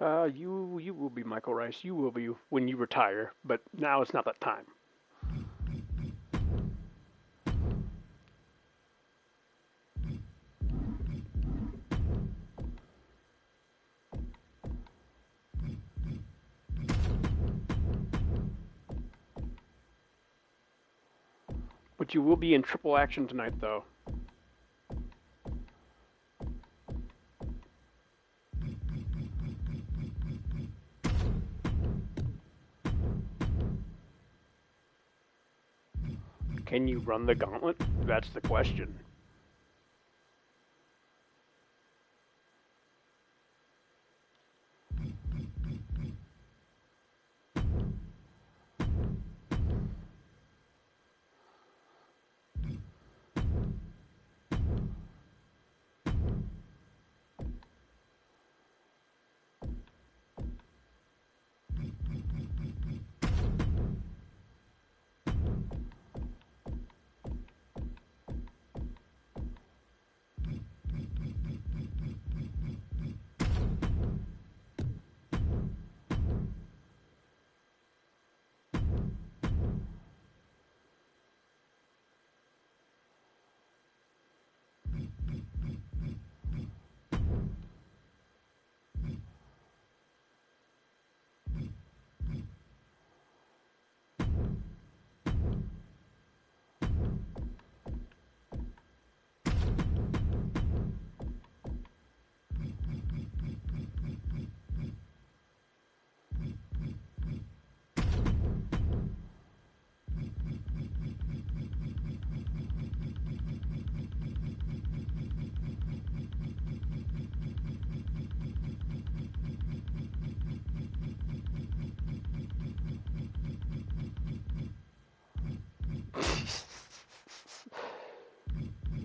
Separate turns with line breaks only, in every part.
You will be Michael Rice. You will be when you retire, but now it's not that time. But you will be in triple action tonight, though. Can you run the gauntlet? That's the question.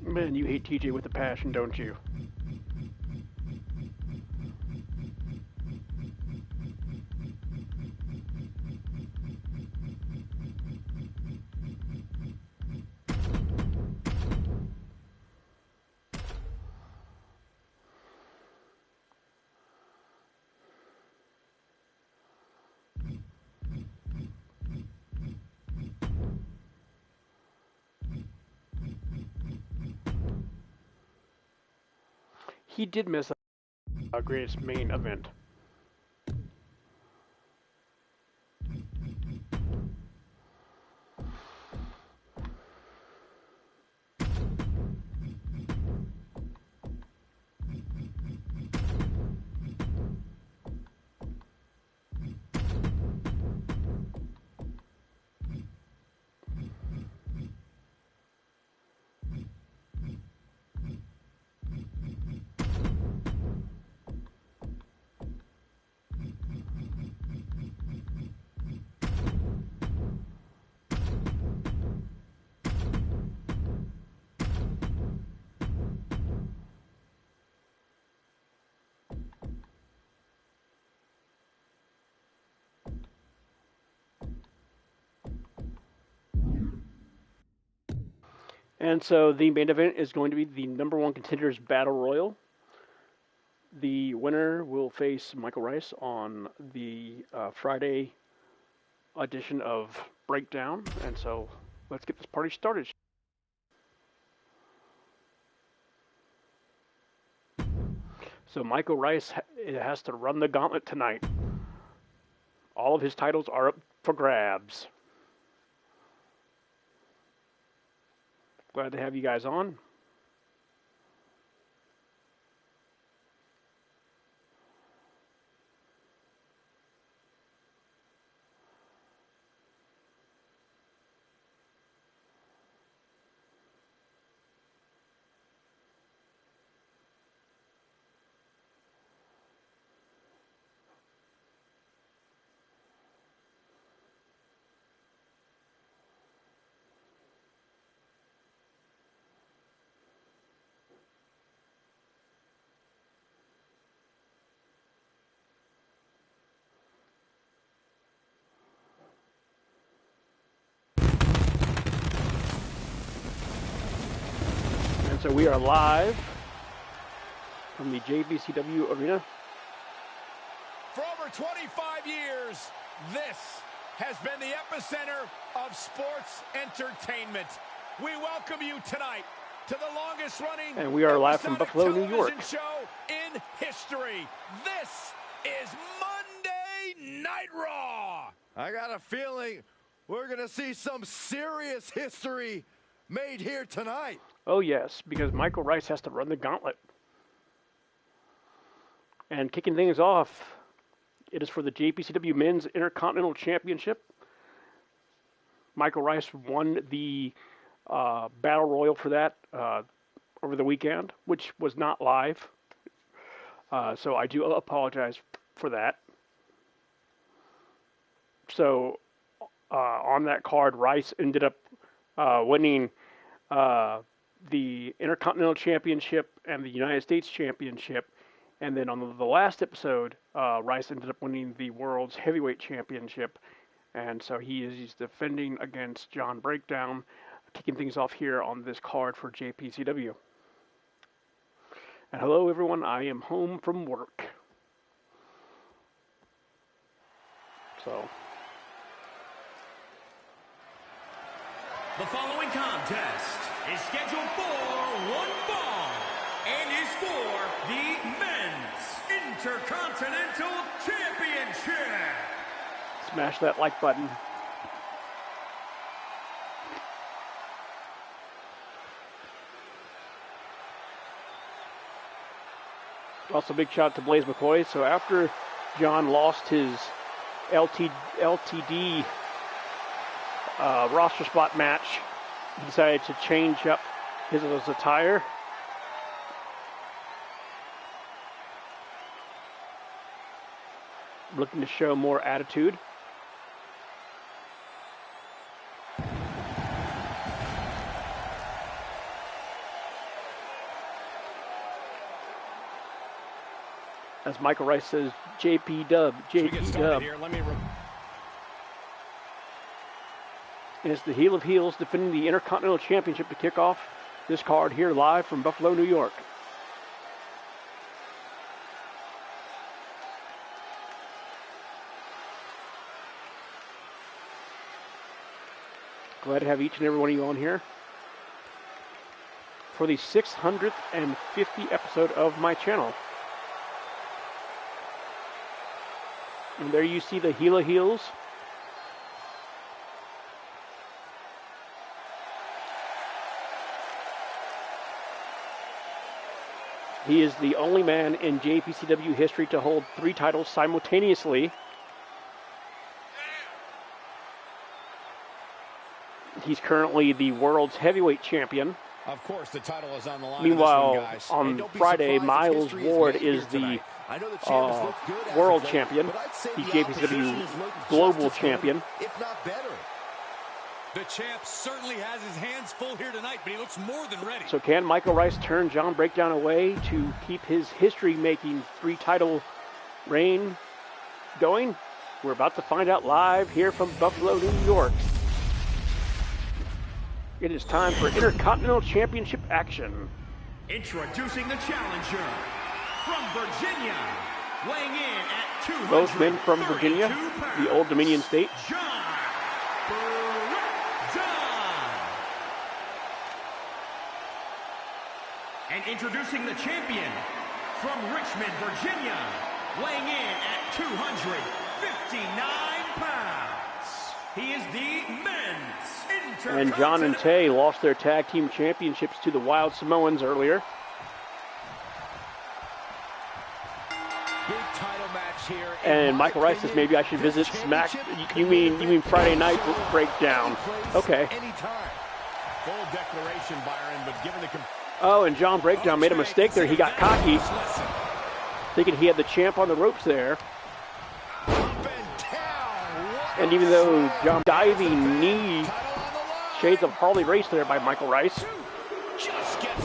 Man, you hate TJ with a passion, don't you? He did miss a greatest main event. And so the main event is going to be the number one contenders battle royal. The winner will face Michael Rice on the Friday edition of Breakdown. And so let's get this party started. So Michael Rice has to run the gauntlet tonight. All of his titles are up for grabs. Glad to have you guys on. So we are live from the JBCW Arena.
over 25 years, this has been the epicenter of sports entertainment. We welcome you tonight to the longest running
and we are live from Buffalo, New York.
Show in history. This is Monday Night Raw.
I got a feeling we're going to see some serious history made here tonight.
Oh yes, because Michael Rice has to run the gauntlet. And kicking things off, it is for the JPCW Men's Intercontinental Championship. Michael Rice won the Battle Royal for that over the weekend, which was not live. So I do apologize for that. So on that card, Rice ended up winning the Intercontinental Championship and the United States Championship. And then on the last episode, Rice ended up winning the World's Heavyweight Championship. And so he's defending against John Breakdown, kicking things off here on this card for JPCW. And hello, everyone. I am home from work. So.
The following contest is scheduled for one fall and is for the Men's Intercontinental Championship.
Smash that like button. Also, big shout out to Blaze McCoy. So after John lost his LTD roster spot match, he decided to change up his attire. Looking to show more attitude. As Michael Rice says, JP Dub, JP Dub. And it's the Heel of Heels defending the Intercontinental Championship to kick off this card here live from Buffalo, New York. Glad to have each and every one of you on here for the 650th episode of my channel. And there you see the Heel of Heels. He is the only man in JPCW history to hold 3 titles simultaneously. He's currently the world's heavyweight champion.
Of course, the title is on the line.
Meanwhile, on Friday, Miles Ward is the world champion, the JPCW global champion.
If not better.
The champ certainly has his hands full here tonight, but he looks more than ready.
So can Michael Rice turn John Breakdown away to keep his history-making 3-title reign going? We're about to find out live here from Buffalo, New York. It is time for Intercontinental Championship action.
Introducing the challenger from Virginia, weighing in at 232
Both men from Virginia,
pounds,
the Old Dominion state.
John Breakdown. And introducing the champion from Richmond, Virginia, weighing in at 259 pounds. He is the men's Intercontinental.
And John and Tay lost their tag team championships to the Wild Samoans earlier.
Big title match here.
And Michael Rice says maybe I should visit Smack. You mean Friday Night Breakdown? Okay.
Full declaration, Byron, but given the
Oh, and John Breakdown made a mistake there. He got cocky, thinking he had the champ on the ropes there. And even though John diving knee, shades of Harley Race there by Michael Rice.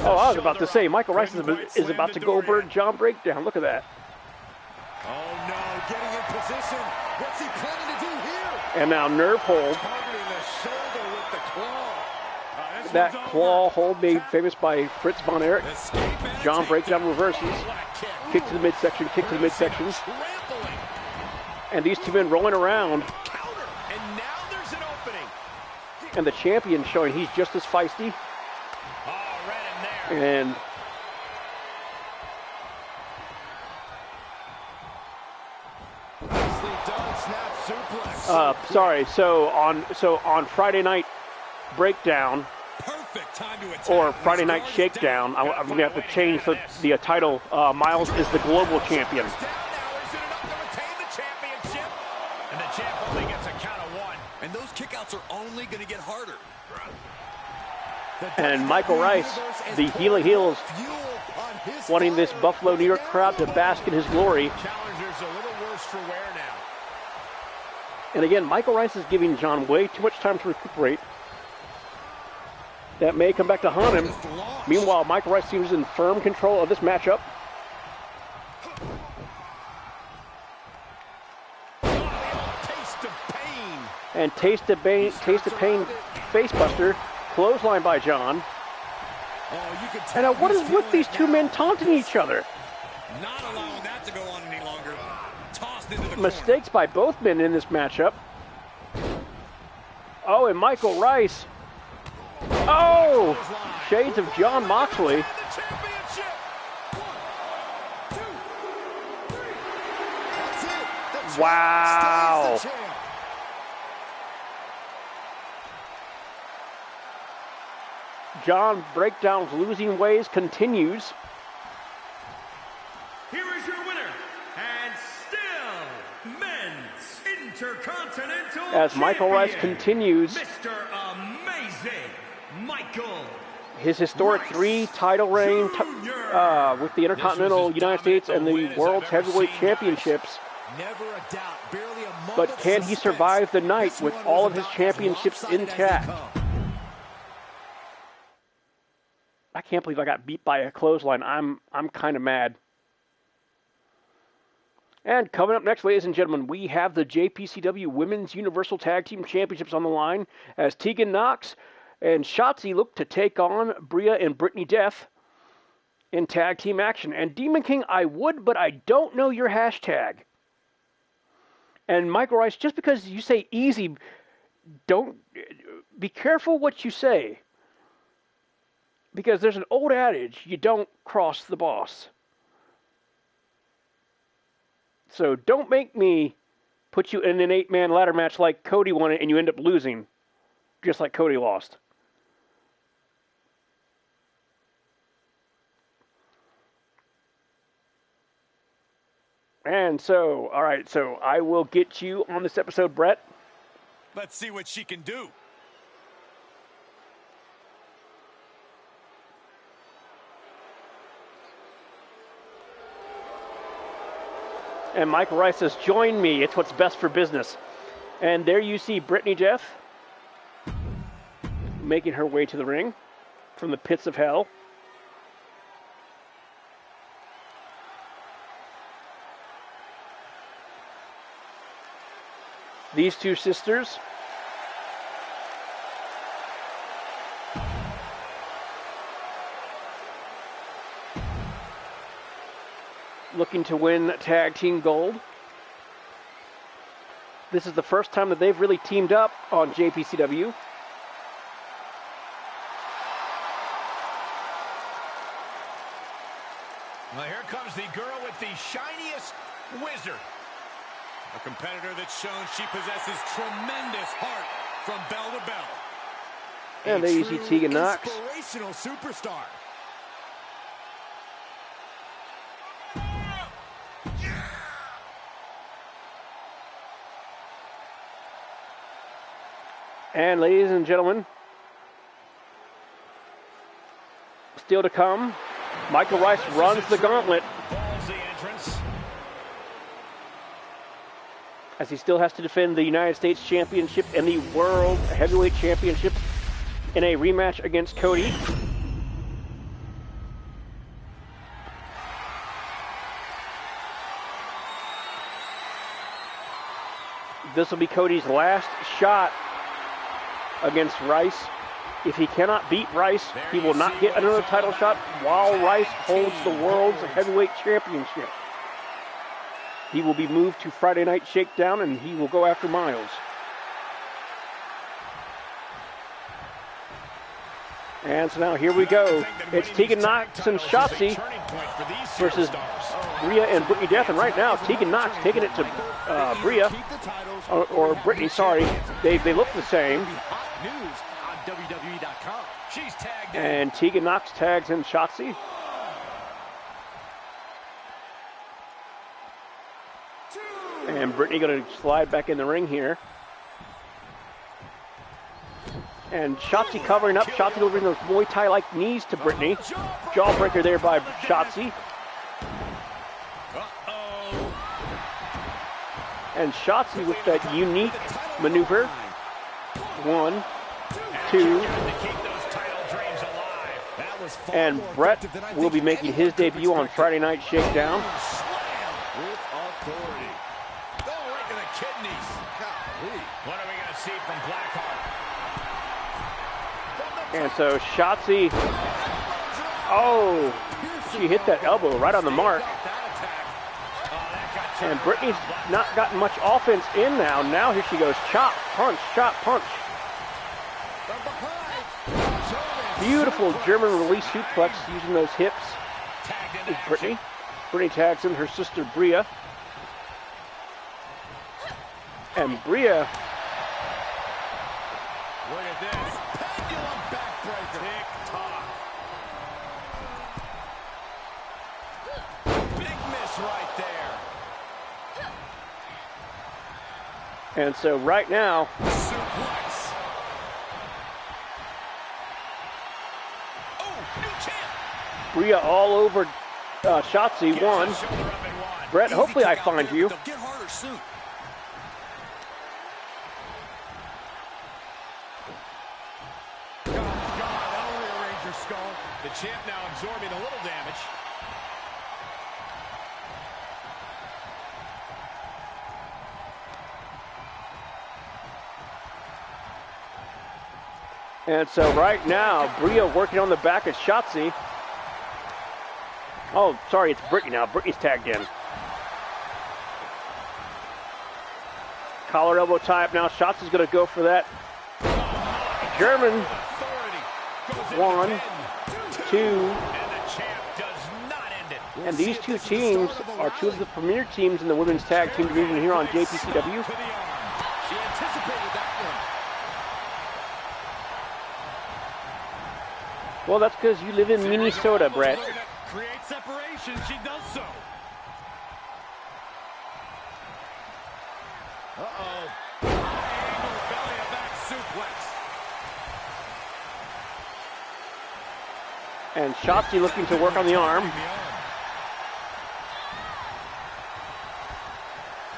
Oh, I was about to say, Michael Rice is about to Goldberg John Breakdown. Look at that.
Oh no, getting in position. What's he planning to do here?
And now nerve hold.
Targeting the shoulder with the claw.
That claw hold made famous by Fritz von Erich. John Breakdown reverses. Kick to the midsection, kick to the midsection. And these two men rolling around.
Counter. And now there's an opening.
And the champion showing he's just as feisty.
Oh, right in there.
And
Nicely done, snap suplex.
sorry. So on Friday Night Breakdown
Perfect time to attack.
or Friday Night Shakedown, I'm gonna have to change the title. Miles is the global champion.
Down now, is it enough to retain the championship? And the champ only gets a count of one.
And those kickouts are only going to get harder.
And Michael Rice, the heel of heels, wanting this Buffalo, New York crowd to bask in his glory.
Challenger's a little worse for wear now.
And again, Michael Rice is giving John way too much time to recuperate. That may come back to haunt him. Meanwhile, Michael Rice seems in firm control of this matchup.
Taste of pain.
And Taste of Pain facebuster, clothesline by John.
Oh, you can
And
tell
what
he's
is with
feeling
these
it
two
now.
men taunting each other?
Not allowing that to go on any longer. Tossed into the corner.
Mistakes by both men in this matchup. Oh, and Michael Rice. Oh! Shades of John Moxley.
The championship.
1, 2, 3. That's it. The champ
Wow.
stays the champ.
John Breakdown's losing ways continues.
Here is your winner, and still men's Intercontinental
As Michael Rice
Champion,
continues
Mr. Amazing Michael
his historic
Rice
3-title reign
Jr.
with the Intercontinental United States and the World's Heavyweight Championships.
Never a doubt, barely a moment
But
of
can he
suspense.
survive the night
This
with
one
all
was
of his
about as
championships
lopsided as they
intact?
come.
I can't believe I got beat by a clothesline. I'm kind of mad. And coming up next, ladies and gentlemen, we have the JPCW Women's Universal Tag Team Championships on the line as Tegan Knox and Shotzi look to take on Bria and Brittany Death in tag team action. And Demon King, I would, but I don't know your hashtag. And Michael Rice, just because you say easy, don't be careful what you say. Because there's an old adage, you don't cross the boss. So don't make me put you in an 8-man ladder match like Cody won it and you end up losing, just like Cody lost. And so, all right, so I will get you on this episode, Brett.
Let's see what she can do.
And Michael Rice says, join me. It's what's best for business. And there you see Brittany Death making her way to the ring from the pits of hell. These two sisters looking to win tag team gold. This is the first time that they've really teamed up on JPCW.
Well, here comes the girl with the shiniest wizard.
A competitor that's shown she possesses tremendous heart from bell to bell.
And there you see
True
Tegan Knox.
Inspirational superstar.
And ladies and gentlemen, still to come, Michael Rice runs the gauntlet
Ballsy entrance.
as he still has to defend the United States Championship and the World Heavyweight Championship in a rematch against Cody. This will be Cody's last shot against Rice. If he cannot beat Rice, he will not get another title shot while Rice holds the World's Heavyweight Championship. He will be moved to Friday Night Shakedown, and he will go after Miles. And so now here we go. It's Tegan Knox and Shotzi versus Bria and Brittany Death. And right now, Tegan Knox taking it to Bria, or Brittany, sorry. They look the same. And Tegan Knox tags in Shotzi. And Brittany going to slide back in the ring here. And Shotzi covering up. Shotzi delivering those Muay Thai-like knees to Brittany. Jawbreaker there by Shotzi. And Shotzi with that unique maneuver. 1, 2. And Brett will be making his debut on Friday Night Shakedown.
With authority. Oh, right to the kidneys. What are we going to see from Blackheart?
And so Shotzi, oh, she hit that elbow right on the mark. And Brittany's not gotten much offense in now. Now here she goes, chop, punch, punch. Beautiful German release suplex using those hips is Brittany. Brittany tags in her sister Bria. And Bria,
look at this. Pendulum backbreaker. Tick-tock. Big miss right there.
and so right now,
Suplex. Oh, new champ.
Bria all over Shotzi.
Gets
One.
the shoulder up and one.
Brett, hopefully I find you.
They'll get harder soon.
That'll rearrange your skull. The champ now absorbing a little damage.
And so right now, Bria working on the back of Shotzi. Oh, sorry, it's Brittany now. Brittany's tagged in. Collar elbow tie up now. Shotzi's going to go for that German. 1, 2.
And the champ does not end it.
And these two teams are two of the premier teams in the women's tag team division here on JPCW.
To the arm. She anticipated that one.
Well, that's because you live in Minnesota, Brett.
Looking to create separation. She does so. Uh-oh. High-angle belly-to-back suplex.
And Shotzi looking to work on the arm.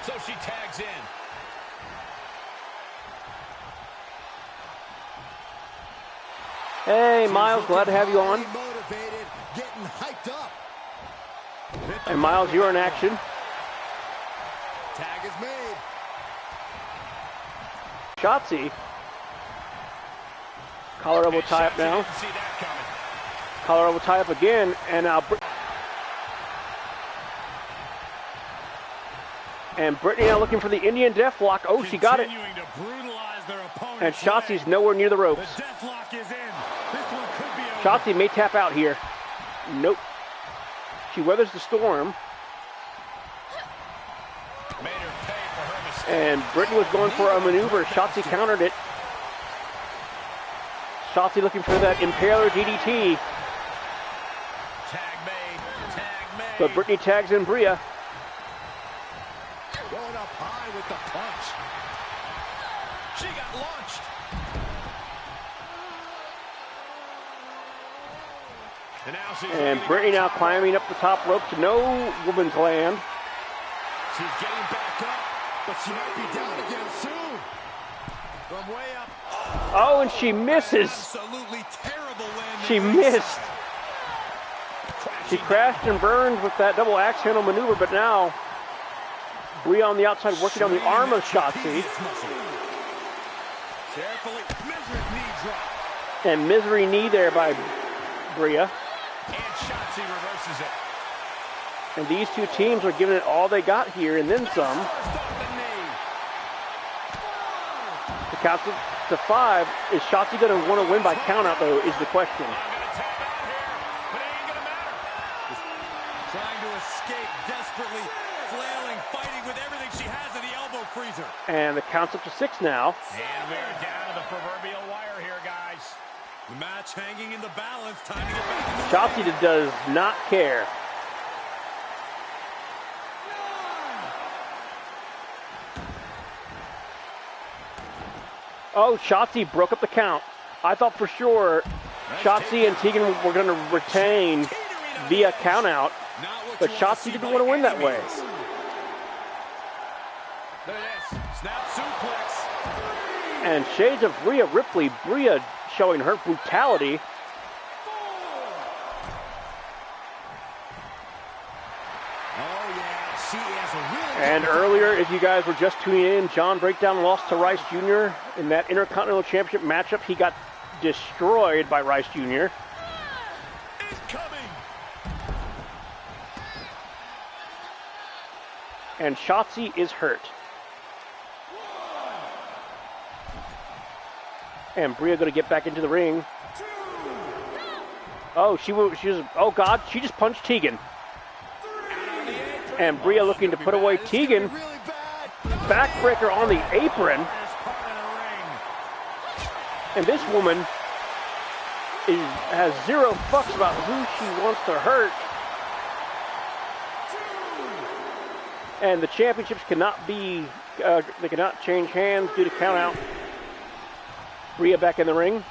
So she tags in.
Hey, Miles, glad to have you on.
Motivated, getting hyped up.
And Miles, you're in action.
Tag is made.
Shotzi. Collar elbow tie up now.
Didn't see that coming.
Collar elbow tie up again. And now Brittany now looking for the Indian Death Lock. Oh, she got it.
Continuing to brutalize their opponent's
And Shotzi's
leg.
nowhere near the
The
ropes.
death lock is in. This one could be over.
Shotzi may tap out here. Nope. She weathers the storm.
Made her pay for her mistake.
And Brittany was going for a maneuver. Shotzi countered it. Shotzi looking for that Impaler DDT.
Tag made. Tag made.
But Brittany tags in Bria.
Going up high with the punch.
She got launched. And now she's
And
looking
Brittany
to
now
top
climbing up the top rope to no woman's land.
She's getting back up.
But she might be down again soon.
From way up.
Oh, and she misses.
Absolutely terrible landing.
She missed. She crashed and burned with that double axe handle maneuver, but now Bria on the outside working on the arm of Shotzi.
Carefully. Measured knee drop.
And misery knee there by Bria.
And Shotzi reverses it.
And these two teams are giving it all they got here and then some. The count to 5. Is Shotzi going to want to win by countout, though, is the question.
Trying to escape desperately, flailing, fighting with everything she has in the elbow freezer.
And the count's up to 6 now.
And we're down to the proverbial wire here, guys.
The match hanging in the balance. Time to get back in the
Shotzi does not care. Oh, Shotzi broke up the count. I thought for sure Shotzi and Tegan were going to retain via countout, but Shotzi didn't want to win that way.
Look at this. Snap suplex.
And shades of Rhea Ripley. Rhea showing her brutality. And earlier, if you guys were just tuning in, John Breakdown lost to Rice Jr. in that Intercontinental Championship matchup. He got destroyed by Rice Jr.
It's coming.
And Shotzi is hurt. And Bria going to get back into the ring. Oh, she was, oh God, she just punched Tegan. And Bria looking to put away Tegan. Backbreaker on the apron. And this woman has zero fucks about who she wants to hurt. And the championships cannot be, they cannot change hands due to count out. Bria back in the ring.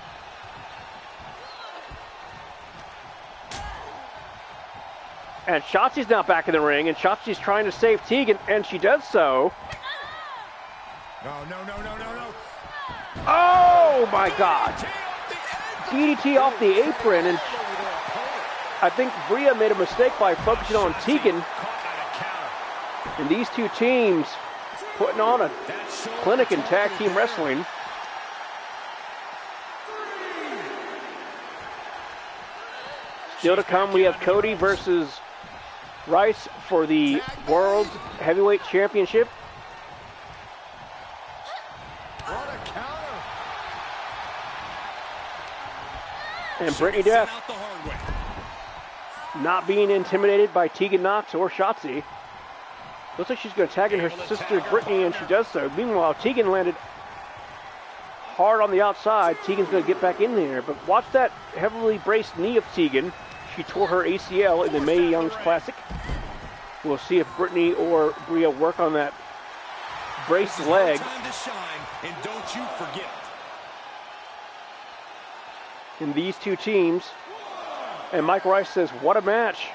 And Shotzi's now back in the ring, and Shotzi's trying to save Tegan, and she does so.
No.
Oh my God! DDT off the apron, and I think Bria made a mistake by focusing on Tegan. And these two teams putting on a clinic in tag team wrestling. Still to come, we have Cody versus Rice for the World Heavyweight Championship.
What a counter.
And Brittany Death not being intimidated by Tegan Knox or Shotzi. Looks like she's going to tag in her sister Brittany, and she does so. Meanwhile, Tegan landed hard on the outside. Tegan's going to get back in there, but watch that heavily braced knee of Tegan. She tore her ACL in the Mae Young's Classic. We'll see if Brittany or Bria work on that braced leg.
Time to shine, and don't you forget.
In these two teams. And Mike Rice says, what a match.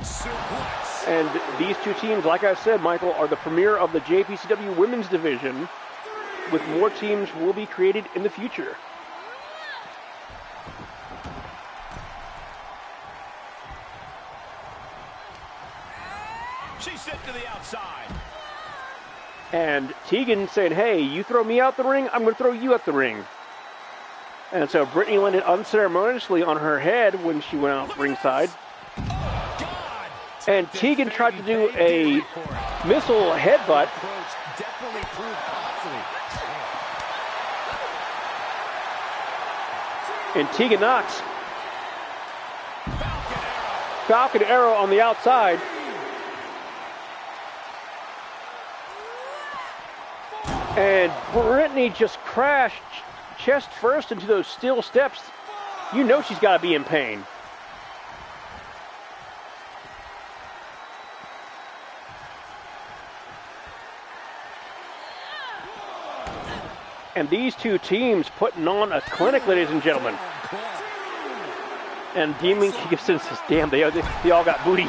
Suplex.
And these two teams, like I said, Michael, are the premier of the JPCW Women's Division, with more teams will be created in the future.
She's sent to the outside.
And Tegan saying, hey, you throw me out the ring, I'm going to throw you out the ring. And so Brittany landed unceremoniously on her head when she went out ringside.
Oh, God.
And Tegan tried to do a missile headbutt.
Definitely proved costly.
And Tegan Knox. Falcon Arrow on the outside. And Brittany just crashed chest first into those steel steps. You know she's got to be in pain. And these two teams putting on a clinic, ladies and gentlemen. And Demon Kingston says, damn, they all got booty.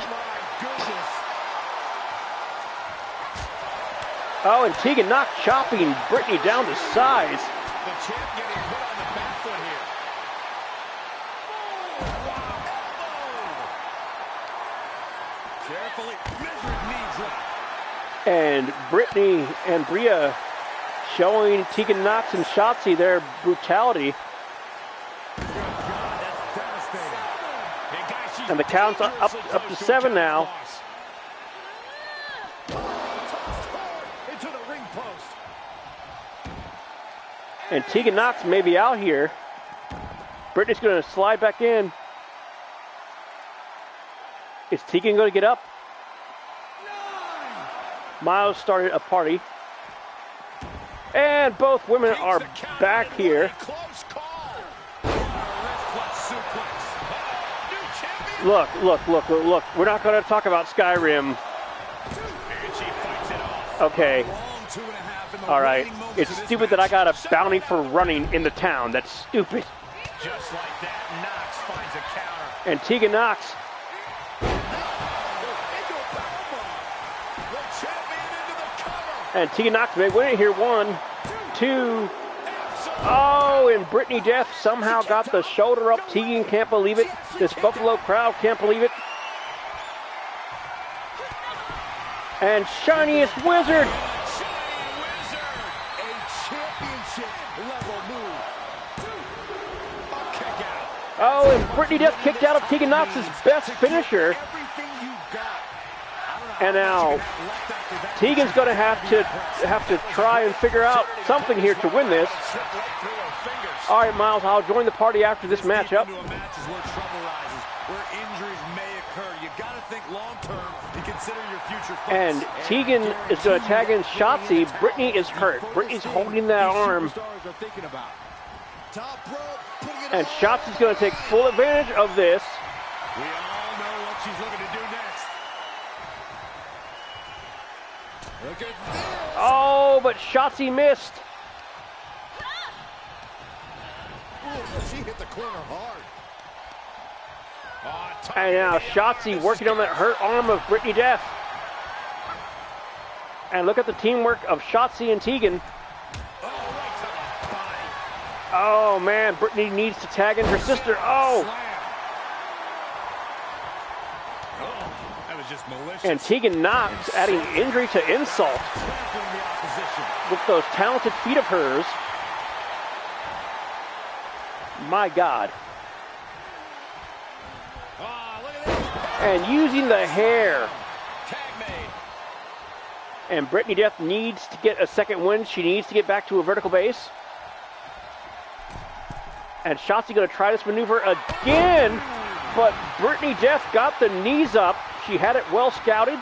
Oh, and Tegan Knox chopping Brittany down to size.
The champ getting put on the back foot here. Carefully measured knee drop.
And Brittany and Bria showing Tegan Knox and Shotzi their brutality.
Good God, that's devastating. And guys, she's
And the count's up to 7 now.
Into the ring post.
And Tegan Knox may be out here. Brittany's going to slide back in. Is Tegan going to get up? Miles started a party. And both women are back here. Look. We're not going to talk about Skyrim. Okay. All right. It's stupid that I got a bounty for running in the town. That's stupid.
Just like that, Knox finds a counter.
And Tegan Knox. And Tegan Knox may win it here. 1, 2. Oh, and Brittany Death somehow got the shoulder up. Tegan can't believe it. This Buffalo crowd can't believe it. And Shiniest Wizard.
A championship level move. A kick out.
Oh, and Brittany Death kicked out of Tegan Knox's best finisher.
Everything you got.
And now Tegan's going to have to try and figure out something here to win this. All right, Miles, I'll join the party after this matchup.
Into a match is where trouble rises, where injuries may occur. You got to think long term and consider your future focus.
And Tegan is going to tag in Shotzi. Brittany is hurt. Brittany's holding that arm. And Shotzi's going to take full advantage of this.
We all know what she's looking to do next.
Look at this.
Oh, but Shotzi missed.
Ooh, she hit the corner hard.
And now Shotzi working on that hurt arm of Brittany Death. And look at the teamwork of Shotzi and Tegan. Oh, man, Brittany needs to tag in her sister. Oh,
That was just malicious.
and Tegan Knox adding injury to insult with those talented feet of hers. My God. And using the hair. And Brittany Death needs to get a second win. She needs to get back to a vertical base. And Shotzi going to try this maneuver again. But Brittany Death got the knees up. She had it well scouted.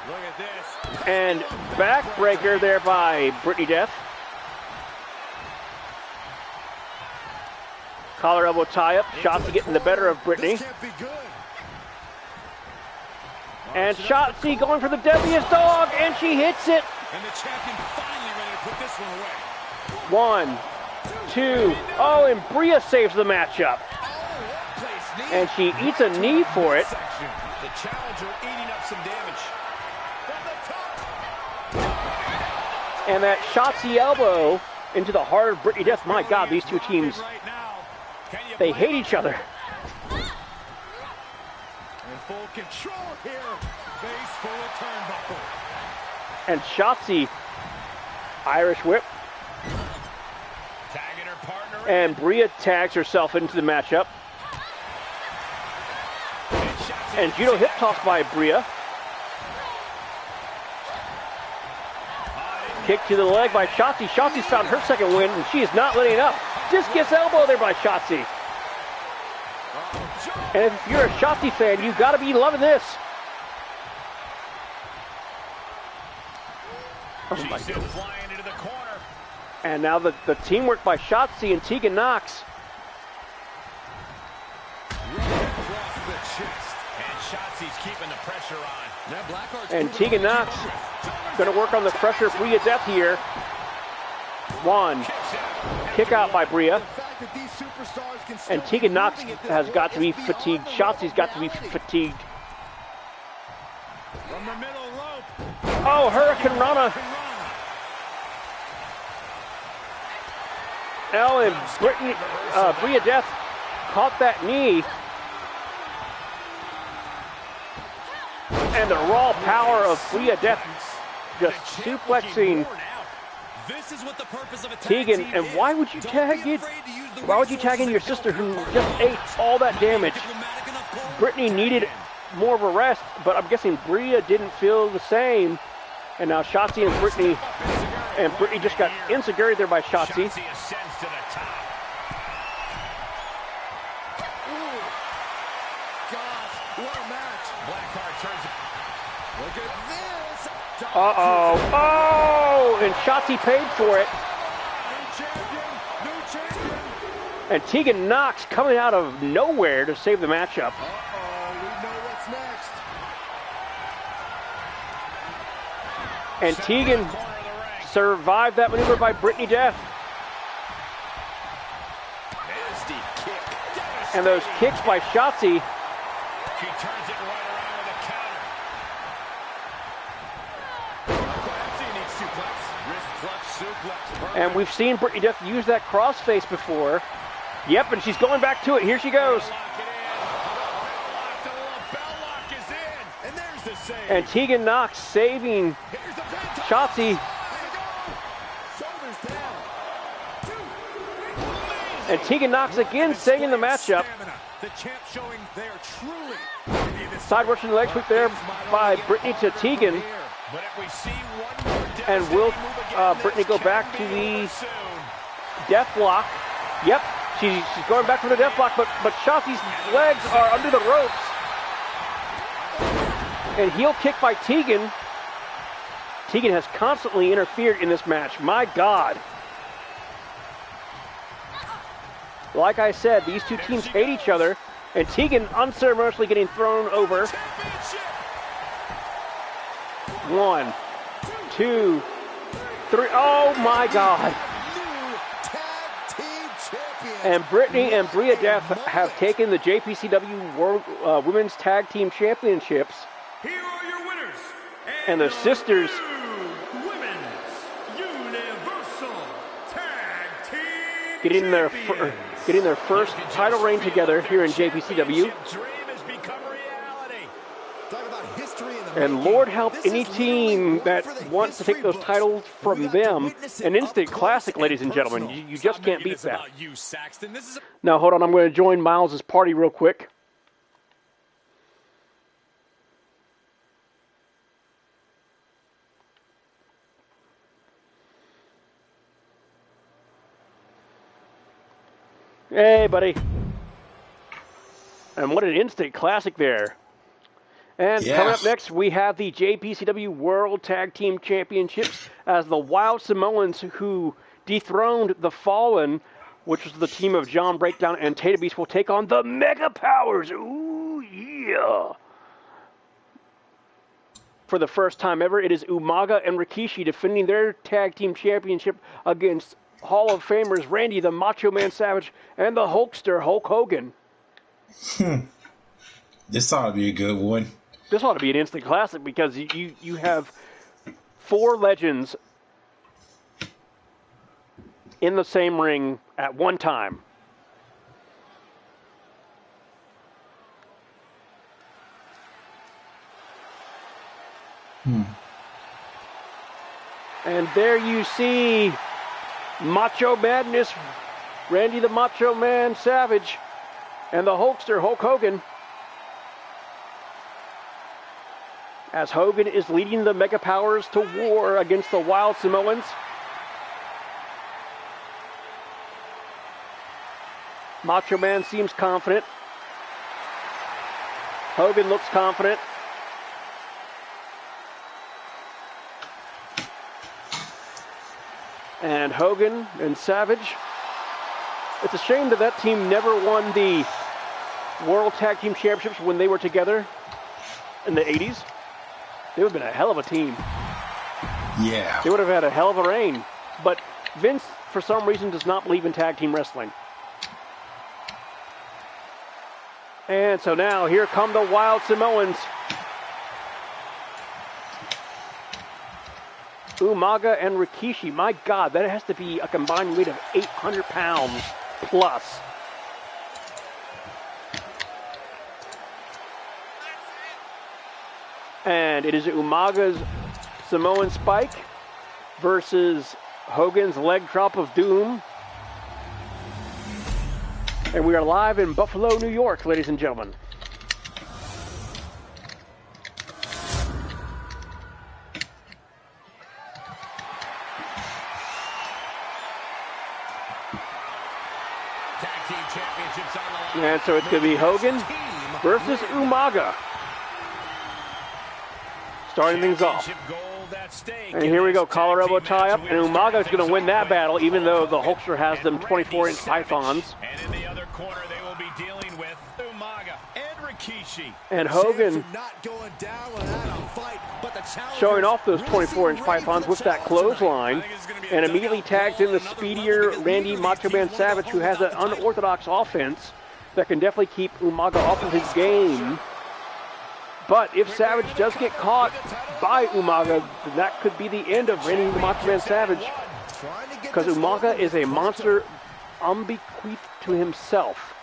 Look at this.
And backbreaker there by Brittany Death. Collar elbow tie up. Shotzi getting the better of Brittany.
This can't be good.
And Shotzi going for the deadliest dog, and she hits it.
And the champion finally ready to put this one away.
1, 2. Oh, and Bria saves the matchup. And she eats a knee for it.
The challenger eating up some damage.
And that Shotzi elbow into the heart of Brittany Death. My God, these two teams, they hate each other.
In full control here. Face full of turnbuckle.
And Shotzi, Irish whip.
Tagging her partner.
And Bria tags herself into the matchup. And judo hip toss by Bria. Kick to the leg by Shotzi. Shotzi's found her second win, and she is not letting up. Discus elbow there by Shotzi. And if you're a Shotzi fan, you've got to be loving this. Oh my
She's
goodness.
flying into the corner.
And now the teamwork by Shotzi and Tegan Knox.
Across the chest.
And Shotzi's keeping the pressure on.
Now Blackheart's
And
moving
Tegan
on.
Knox going to work on the pressure of Bria Death here. 1. Kick out by Bria.
The fact that these superstars can
And
still
Tegan
be
Knox
moving at this
has
rate
got to be
is beyond
fatigued.
the
Shotzi's got to be
normal
fatigued.
From the middle rope.
Oh, Hurricane Rana. Oh, and Bria Death caught that knee. And the raw power of Bria Death just suplexing
This is what the purpose of a tag
Tegan.
team
And
is.
why would you
Don't
tag
be
it?
afraid to use
Why would you tag in your sister who just ate all that damage? Brittany needed more of a rest, but I'm guessing Bria didn't feel the same. And now Shotzi and Brittany just got insecure there by Shotzi.
Ascends to the top.
Ooh. Gosh, what a match.
Blackheart turns it.
Look at this.
Uh-oh. Oh! And Shotzi paid for it.
New champion.
And Tegan Knox coming out of nowhere to save the matchup.
Uh-oh, we know what's next.
And Tegan survived that maneuver by Brittany Death.
Nasty kick.
And those kicks by Shotzi.
She turns it right around with a counter. Unique suplex. Wrist clutch suplex.
And we've seen Brittany Death use that crossface before. Yep, and she's going back to it. Here she goes.
And there's the save.
And Tegan Knox saving
Here's the pin.
Shotzi.
Shoulders down.
And Tegan Knox again saving the matchup.
The champ showing they are truly
Side rushing leg sweep there by Brittany to Tegan.
But if we see one more
And will
devastating move again,
Brittany
this
go
can't
back
be
to the
over soon.
death block? Yep, she's going back to the death block, but Shotzi's legs are under the ropes. And heel kick by Tegan. Tegan has constantly interfered in this match. My God. Like I said, these two teams hate each other, and Tegan unceremoniously getting thrown over.
Championship.
1, 2, 3. Oh my God.
New tag team champions.
And Brittany and Bria Death have taken the JPCW World Women's Tag Team Championships.
Here are your winners.
And the sisters
new Women's Universal Tag Team
getting their first title reign together here in JPCW.
Dream has become reality.
Talk about history in the
And
making.
Lord help
This
any
is literally
team
one
that
for the
wants to take
history
those
books.
titles
We
from
got to
them.
witness it
An instant
up
classic,
close
ladies and
and
gentlemen.
personal.
You just can't beat
this
that.
about you, Saxton. This is
Now hold on, I'm going to join Miles' party real quick. Hey, buddy. And what an instant classic there. And coming up next, we have the JPCW World Tag Team Championships as the Wild Samoans, who dethroned the Fallen, which was the team of John Breakdown and Tata Beast, will take on the Mega Powers. Ooh, yeah. For the first time ever, it is Umaga and Rikishi defending their tag team championship against Hall of Famers Randy the Macho Man Savage and the Hulkster Hulk Hogan.
This ought to be a good one.
This ought to be an instant classic because you have four legends in the same ring at one time. And there you see Macho Madness, Randy the Macho Man Savage, and the Hulkster Hulk Hogan. As Hogan is leading the Mega Powers to war against the Wild Samoans. Macho Man seems confident. Hogan looks confident. And Hogan and Savage. It's a shame that that team never won the World Tag Team Championships when they were together in the 80s. They would have been a hell of a team.
Yeah.
They would have had a hell of a reign. But Vince, for some reason, does not believe in tag team wrestling. And so now, here come the Wild Samoans. Umaga and Rikishi. My God, that has to be a combined weight of 800 pounds plus. And it is Umaga's Samoan Spike versus Hogan's Leg Drop of Doom. And we are live in Buffalo, New York, ladies and gentlemen.
Tag team championships on the line.
And so it's going to be Hogan versus Umaga. Starting things off.
Championship gold at stake
And
in
here we
this
go, collar
tag
elbow
team
tie
match.
up,
We
and
are
Umaga is
starting
going to win
things
that
off
battle,
with
even though the
Hogan
Hulkster has them
and
24-inch
Randy Savage.
pythons.
And in the other corner, they will be dealing with Umaga and Rikishi.
And Hogan
not going down without a fight, but the challenge
showing off those 24-inch pythons with that clothesline, and immediately tags in the speedier Randy Macho Man Savage, who has an unorthodox offense that can definitely keep Umaga off of his game. But if Savage does get caught by Umaga, then that could be the end of Randy the Macho Man Savage, because Umaga is a monster unbequeathed to himself.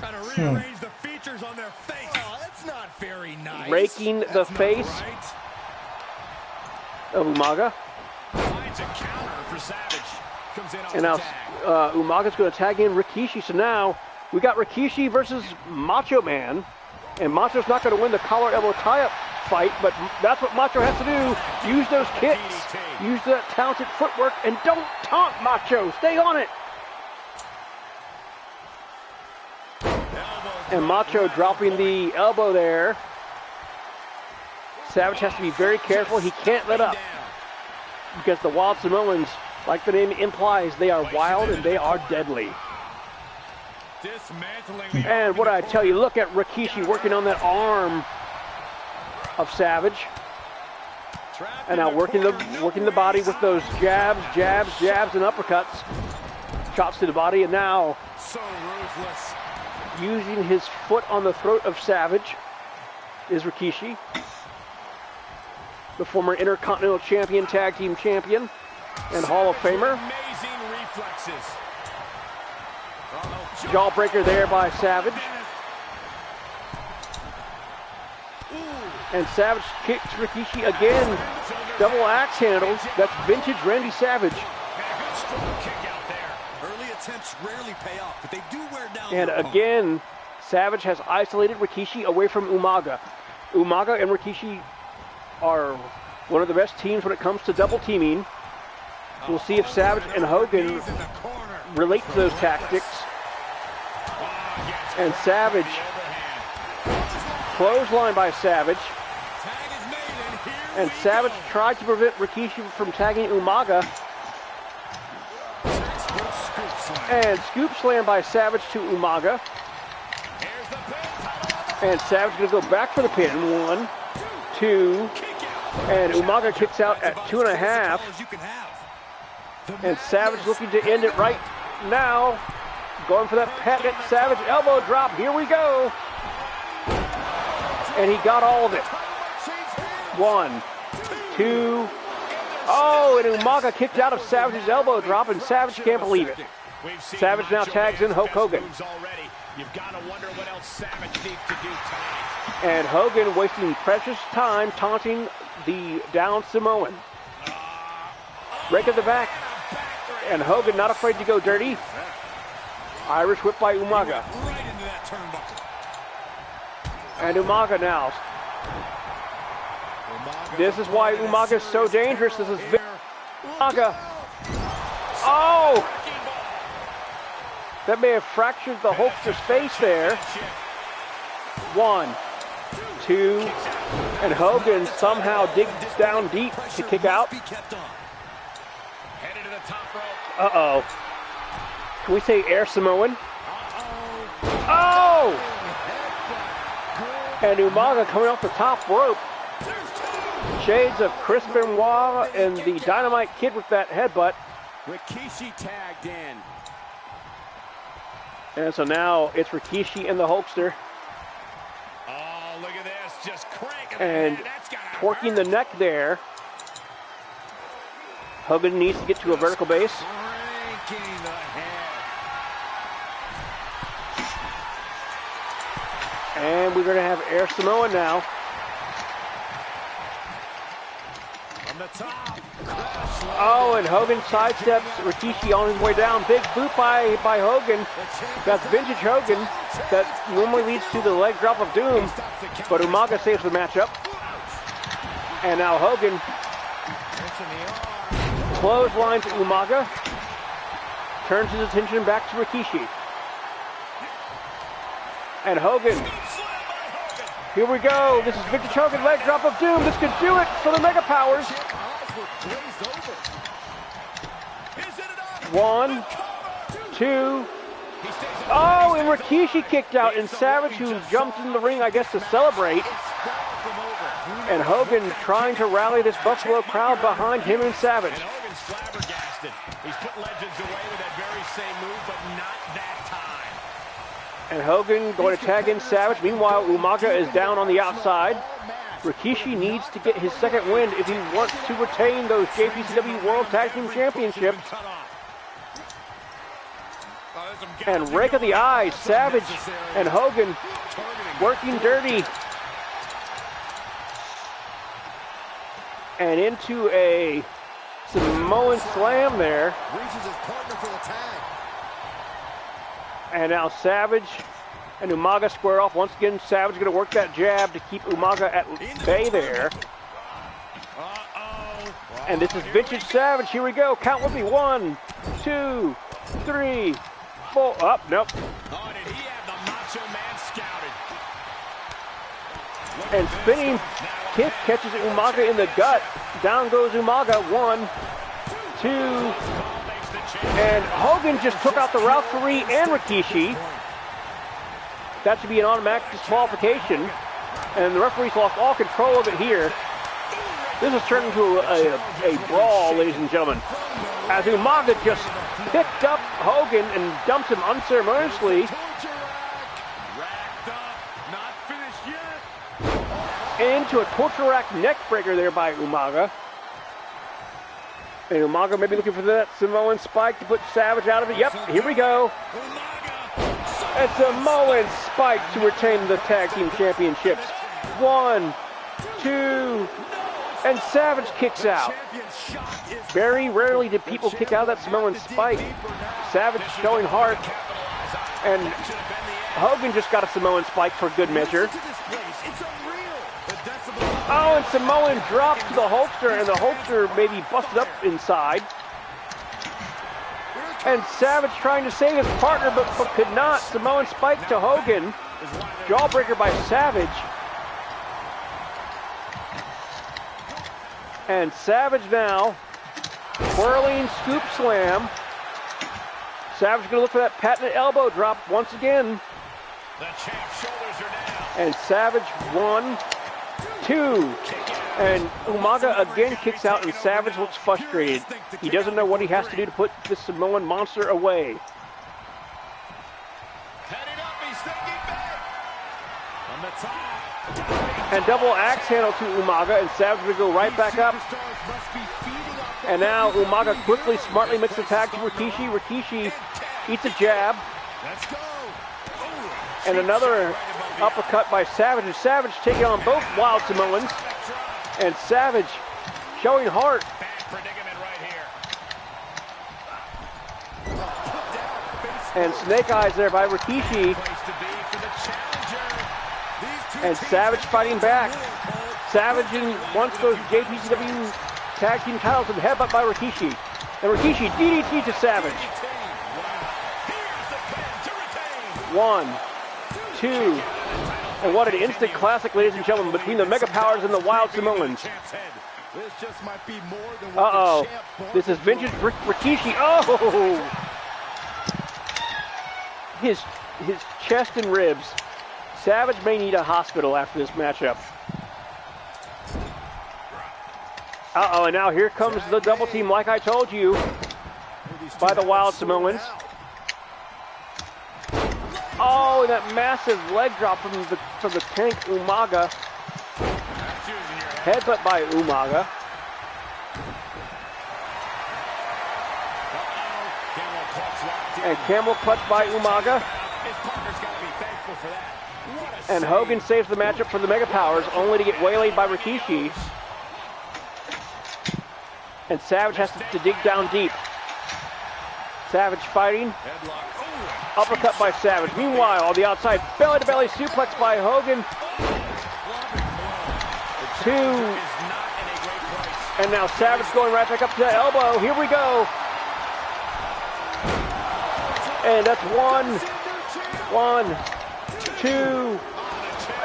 Trying to rearrange the features on their face.
Oh, that's not very nice.
Raking the
That's not
face
right.
of Umaga.
Finds a counter for Savage. Comes in on
And
the
now
tag.
Umaga's going to tag in Rikishi. So now we got Rikishi versus Macho Man. And Macho's not going to win the collar elbow tie-up fight, but that's what Macho has to do. Use those kicks. Use that talented footwork. And don't taunt Macho. Stay on it. And Macho dropping the elbow there. Savage has to be very careful. He can't let up, because the Wild Samoans, like the name implies, they are wild and they are deadly.
Dismantling the
And what I tell you, look at Rikishi working on that arm of Savage. And now working the body with those jabs, and uppercuts. Chops to the body, and now
So ruthless.
using his foot on the throat of Savage is Rikishi, the former Intercontinental Champion, Tag Team Champion, and Hall of Famer.
amazing reflexes.
Jawbreaker there by Savage. And Savage kicks Rikishi again. Double axe handles. That's vintage Randy Savage.
And a good strong kick out there.
Early attempts rarely pay off, but they do wear down.
And
their opponent.
again, Savage has isolated Rikishi away from Umaga. Umaga and Rikishi are one of the best teams when it comes to double teaming. We'll see if Savage and Hogan
Knees in the corner.
relate to those tactics. And Savage, clothesline by Savage.
Tag is made, and here
And
we
Savage
go.
tried to prevent Rikishi from tagging Umaga.
Textbook scoop slam.
And scoop slam by Savage to Umaga.
Here's the pin.
And Savage going to go back for the pin. 1, 2. And Umaga kicks out at 2.5.
You can have.
And Savage looking to end it right now. Going for that patent Savage elbow drop. Here we go. And he got all of it. 1, 2. Oh, and Umaga kicked out of Savage's elbow drop, and Savage can't believe it.
We've seen
Savage now
Macho
tags in
Man's
Hulk
best
Hogan.
moves already. You've got to wonder what else Savage needs to do tonight.
And Hogan wasting precious time taunting the down Samoan. Rake of the back. And Hogan not afraid to go dirty. Irish whip by Umaga.
Right into that turnbuckle.
And Umaga now. This is why Umaga is so dangerous. This is Umaga. Oh! That may have fractured the Hulkster's face there. 1, 2. And Hogan somehow digs down deep to kick out.
Be kept on.
Headed to the top rope.
Uh-oh. Can we say Air Samoan? Oh! And Umaga coming off the top rope. Shades of Chris Benoit and the Dynamite Kid with that headbutt.
Rikishi tagged in.
And so now it's Rikishi and the Hulkster.
Oh, look at this. Just cranking
And
the head. That's gotta
twerking
hurt.
the neck there. Hogan needs to get to a vertical base.
Cranking the head.
And we're going to have Air Samoan now.
From the top.
Oh, and Hogan sidesteps Rikishi on his way down. Big boot by Hogan. That's vintage Hogan. That normally leads to the leg drop of doom. But Umaga saves the matchup. And now Hogan clotheslines Umaga. Turns his attention back to Rikishi. And Hogan. Here we go. This is vintage Hogan, leg drop of doom. This could do it for the Mega Powers. 1, 2. Oh, and Rikishi kicked out, and Savage, who jumped in the ring, I guess, to celebrate. And Hogan trying to rally this Buffalo crowd behind him and Savage.
And Hogan's flabbergasted. He's put legends away with that very same move, but not that time.
And Hogan going to tag in Savage. Meanwhile, Umaga is down on the outside. Rikishi needs to get his second win if he wants to retain those JPCW World Tag Team Championships. And rake of the eyes, Savage and Hogan working dirty. And into a Samoan slam there. And now Savage and Umaga square off. Once again, Savage going to work that jab to keep Umaga at bay there. And this is vintage Savage. Here we go. Count with me. 1, 2, 3, 4. Up, nope.
Oh, did he have the Macho Man scouted?
And spinning kick catches Umaga in the gut. Down goes Umaga. 1, 2. And Hogan just took out the referee and Rikishi. That should be an automatic disqualification. And the referee's lost all control of it here. This has turned into a brawl, ladies and gentlemen. As Umaga just picked up Hogan and dumped him unceremoniously. Into a torture rack neck breaker there by Umaga. And Umaga maybe looking for that Samoan spike to put Savage out of it. Yep, here we go. A Samoan spike to retain the tag team championships. 1, 2, and Savage kicks out. Very rarely do people kick out of that Samoan spike. Savage showing heart. And Hogan just got a Samoan spike for good measure. Oh, and Samoan dropped to the holster, and the holster maybe busted up inside. And Savage trying to save his partner, but could not. Samoan spike to Hogan. Jawbreaker by Savage. And Savage now, whirling scoop slam. Savage going to look for that patented elbow drop once again.
The champ's shoulders are down.
And Savage 1, 2. And Umaga again kicks out, and Savage looks frustrated. He doesn't know what he has to do to put this Samoan monster away.
Heading up, he's thinking big. On the top.
And double axe handle to Umaga, and Savage will go right back up. And now Umaga quickly, smartly makes the tag to Rikishi. Rikishi eats a jab. And another uppercut by Savage. And Savage taking on both Wild Samoans. And Savage showing heart.
Bad predicament right here.
And snake eyes there by Rikishi.
Place to be for the challenger.
And Savage fighting back. Savage wants those JPCW tag team titles and headbutt by Rikishi. And Rikishi DDT to Savage. 1, 2. And what an instant classic, ladies and gentlemen, between the Mega Powers and the Wild Samoans. Uh-oh. This is vintage Rikishi. Oh! His chest and ribs. Savage may need a hospital after this matchup. Uh-oh, and now here comes the double team, like I told you, by the Wild Samoans. Oh, and that massive leg drop from the tank Umaga. Headbutt by Umaga. And camel clutch by Umaga. And Hogan saves the matchup for the Mega Powers, only to get waylaid by Rikishi. And Savage has to dig down deep. Savage fighting. Uppercut by Savage. Meanwhile, on the outside, belly-to-belly suplex by Hogan. 2. And now Savage going right back up to the elbow. Here we go. And that's 1, 2.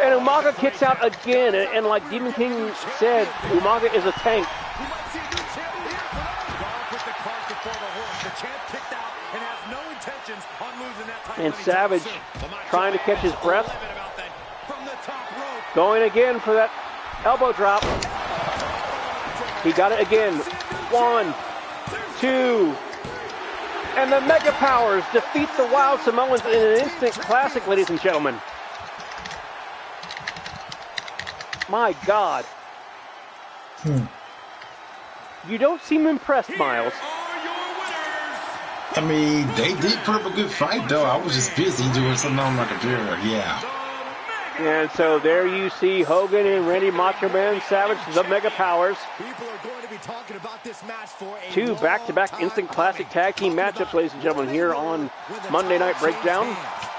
And Umaga kicks out again. And like Demon King said, Umaga is a tank. And Savage trying to catch his breath. Going again for that elbow drop. He got it again. 1, 2. And the Mega Powers defeat the Wild Samoans in an instant classic, ladies and gentlemen. My God. You don't seem impressed, Miles.
I mean, they did put up a good fight, though. I was just busy doing something on my computer. Yeah.
And so there you see Hogan and Randy Macho Man Savage, the Mega Powers.
People are going to be talking about this match for a
2 back-to-back instant classic tag team matchups, ladies and gentlemen, here on Monday Night Breakdown,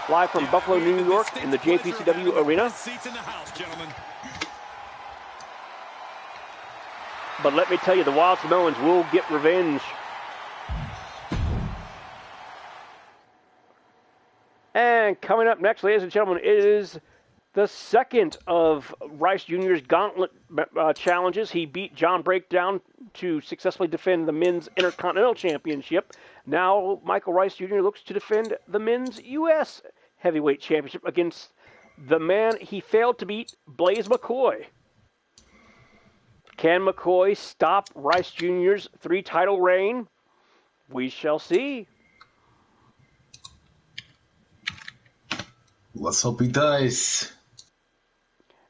live from Buffalo, New York, in the JPCW Arena. But let me tell you, the Wild Samoans will get revenge. And coming up next, ladies and gentlemen, is the second of Rice Jr.'s gauntlet challenges. He beat John Breakdown to successfully defend the Men's Intercontinental Championship. Now, Michael Rice Jr. looks to defend the Men's U.S. Heavyweight Championship against the man he failed to beat, Blaze McCoy. Can McCoy stop Rice Jr.'s 3-title reign? We shall see.
Let's hope he does.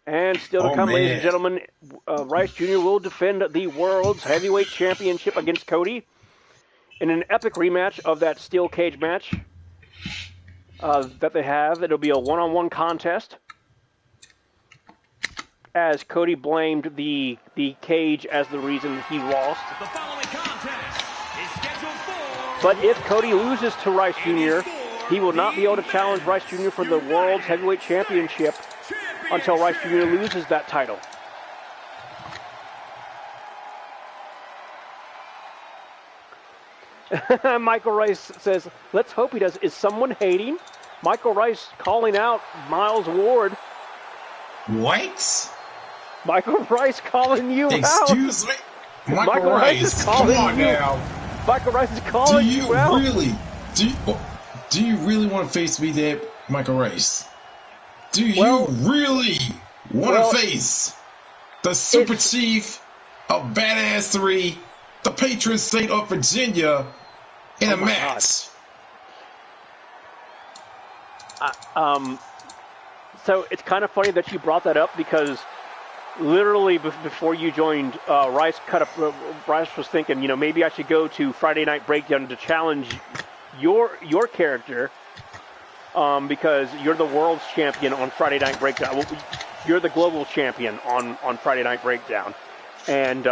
And still to come, ladies and gentlemen, Rice Jr. will defend the World's Heavyweight Championship against Cody in an epic rematch of that steel cage match that they have. It'll be a one-on-one contest, as Cody blamed the cage as the reason he lost.
The following contest is scheduled for...
But if Cody loses to Rice Jr., he will not be able to challenge Rice Jr. for the World's Heavyweight Championship until Rice Jr. loses that title. Michael Rice says, let's hope he does. Is someone hating? Michael Rice calling out Miles Ward.
What?
Michael Rice calling you out.
Excuse me? Michael
Rice is calling
come on
you.
now.
Michael Rice is calling you out.
Do you really want to face me there, Michael Rice? Do you really want to face the Super Chief of Badass 3, the patron saint of Virginia, in a match?
So it's kind of funny that you brought that up, because literally before you joined, Rice was thinking, maybe I should go to Friday Night Breakdown to challenge your character, because you're the world's champion on Friday Night Breakdown. You're the global champion on Friday Night Breakdown, and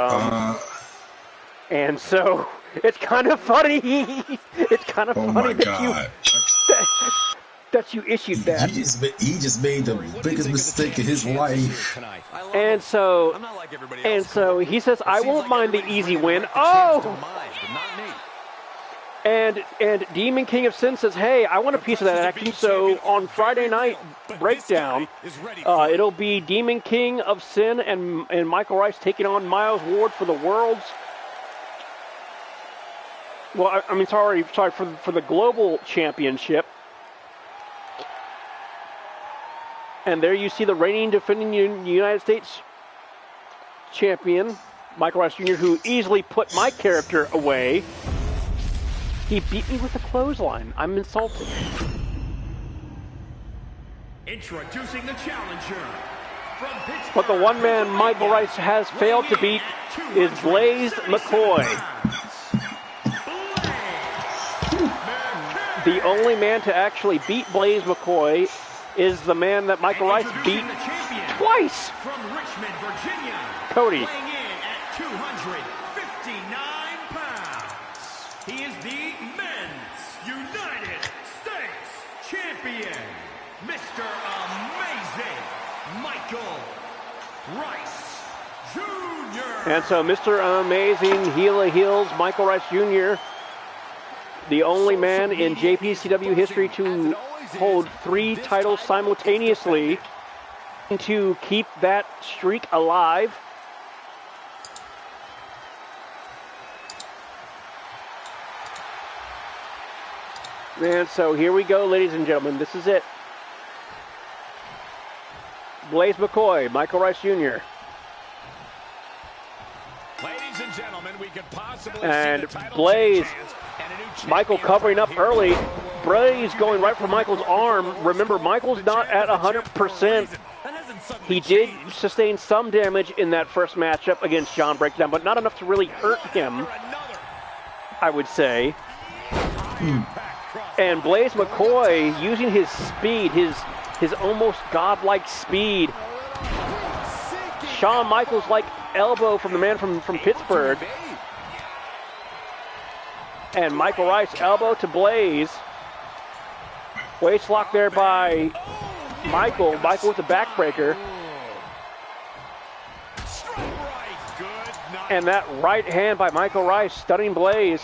so it's kind of funny. It's kind of funny that you issued that.
He just made the biggest mistake of his life.
And so he says, I won't mind the easy win. Oh! And Demon King of Sin says, hey, I want a piece of that action. So on Friday Night Breakdown, it'll be Demon King of Sin and Michael Rice taking on Miles Ward for the world's... Well, sorry, for the global championship. And there you see the reigning defending United States champion, Michael Rice Jr., who easily put my character away. He beat me with a clothesline. I'm insulted.
Introducing the challenger from Pittsburgh.
But the one man Michael Rice has failed to beat is Blaze McCoy. The only man to actually beat Blaze McCoy is the man that Michael Rice beat twice.
From Richmond, Virginia.
Cody.
Weighing in at 259 He is the Men's United States Champion, Mr. Amazing Michael Rice Jr.
And so Mr. Amazing Heel of Heels, Michael Rice Jr., the only man in JPCW history to hold 3 titles simultaneously, to keep that streak alive. And so here we go, ladies and gentlemen. This is it. Blaze McCoy, Michael Rice Jr.
Ladies and gentlemen, we could possibly
And
see the title
Blaze,
chance and a new champion
Michael covering up
here.
early. Blaze going right for Michael's arm. Remember, Michael's not at 100%. He did sustain some damage in that first matchup against John Breakdown, but not enough to really hurt him, I would say. And Blaze McCoy, using his speed, his almost godlike speed. Shawn Michaels like elbow from the man from Pittsburgh. And Michael Rice, elbow to Blaze. Waist lock there by Michael. Michael with the backbreaker. And that right hand by Michael Rice, stunning Blaze.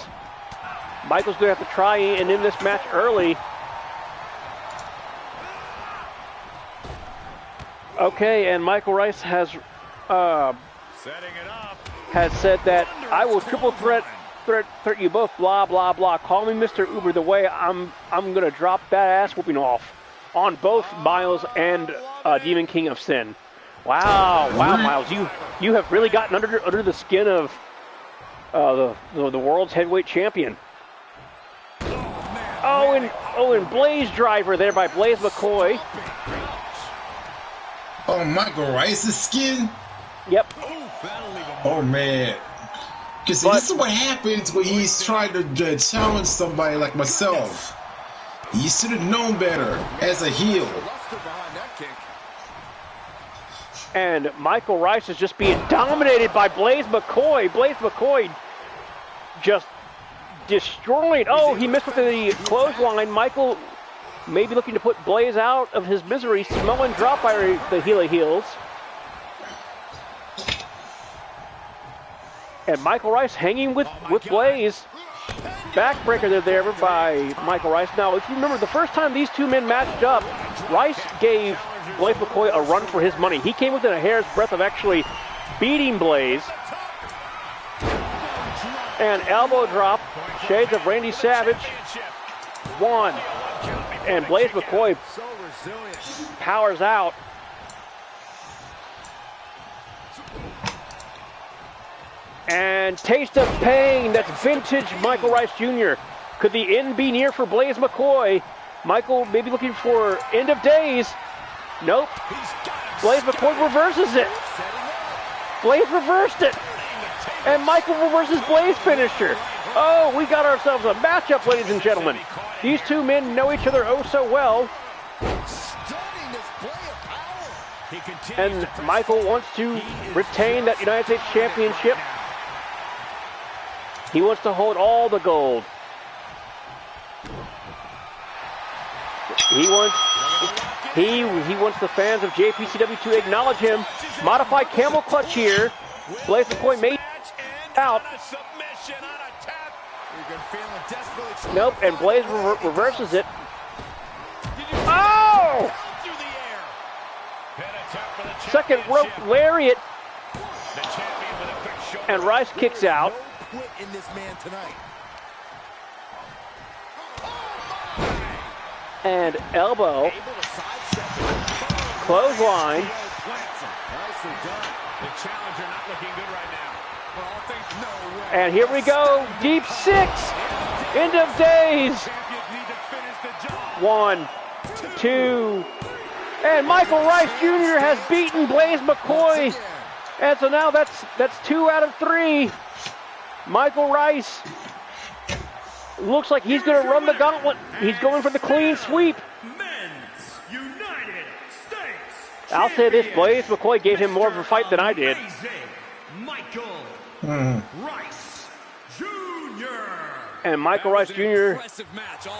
Michael's going to have to try and end this match early. Okay, and Michael Rice has said that I will triple threat you both, blah, blah, blah. Call me Mr. Uber the way I'm going to drop that ass whooping off on both Miles and Demon King of Sin. Wow, Miles, you have really gotten under the skin of the world's heavyweight champion. Oh, and Blaze driver there by Blaze McCoy.
Oh, Michael Rice's skin?
Yep.
Oh, man. Because this is what happens when he's trying to challenge somebody like myself. He should have known better as a heel.
And Michael Rice is just being dominated by Blaze McCoy. Blaze McCoy just destroying. Oh, he missed with the clothesline. Michael maybe looking to put Blaze out of his misery. Samoan drop by the heel of heels. And Michael Rice hanging with Blaze. Backbreaker there by Michael Rice. Now, if you remember, the first time these two men matched up, Rice gave Blaze McCoy a run for his money. He came within a hair's breadth of actually beating Blaze. And elbow drop, shades of Randy Savage. 1. And Blaze McCoy powers out. And taste of pain, that's vintage Michael Rice Jr. Could the end be near for Blaze McCoy? Michael maybe looking for end of days. Nope. Blaze McCoy reverses it. Blaze reversed it. And Michael reverses Blaze finisher. Oh, we got ourselves a matchup, ladies and gentlemen. These two men know each other oh so well. And Michael wants to retain that United States Championship. He wants to hold all the gold. He wants the fans of JPCW to acknowledge him. Modified camel clutch here. Blaze McCoy made out. Nope, and Blaze reverses it. Oh! Second rope lariat. And Rice kicks out.
In this man tonight.
And elbow. Clothesline. And here we go. Deep 6. End of days. 1, 2. And Michael Rice Jr. has beaten Blaze McCoy. And so now that's 2 out of 3. Michael Rice looks like he's going to run the gauntlet. He's going for the clean sweep. I'll say this, Blaze McCoy gave him more of a fight than I did.
Michael Rice Jr.
And Michael Rice Jr.,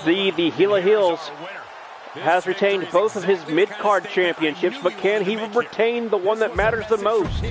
the heel of heels, has retained both of his mid-card championships, but can he retain the one that matters the most?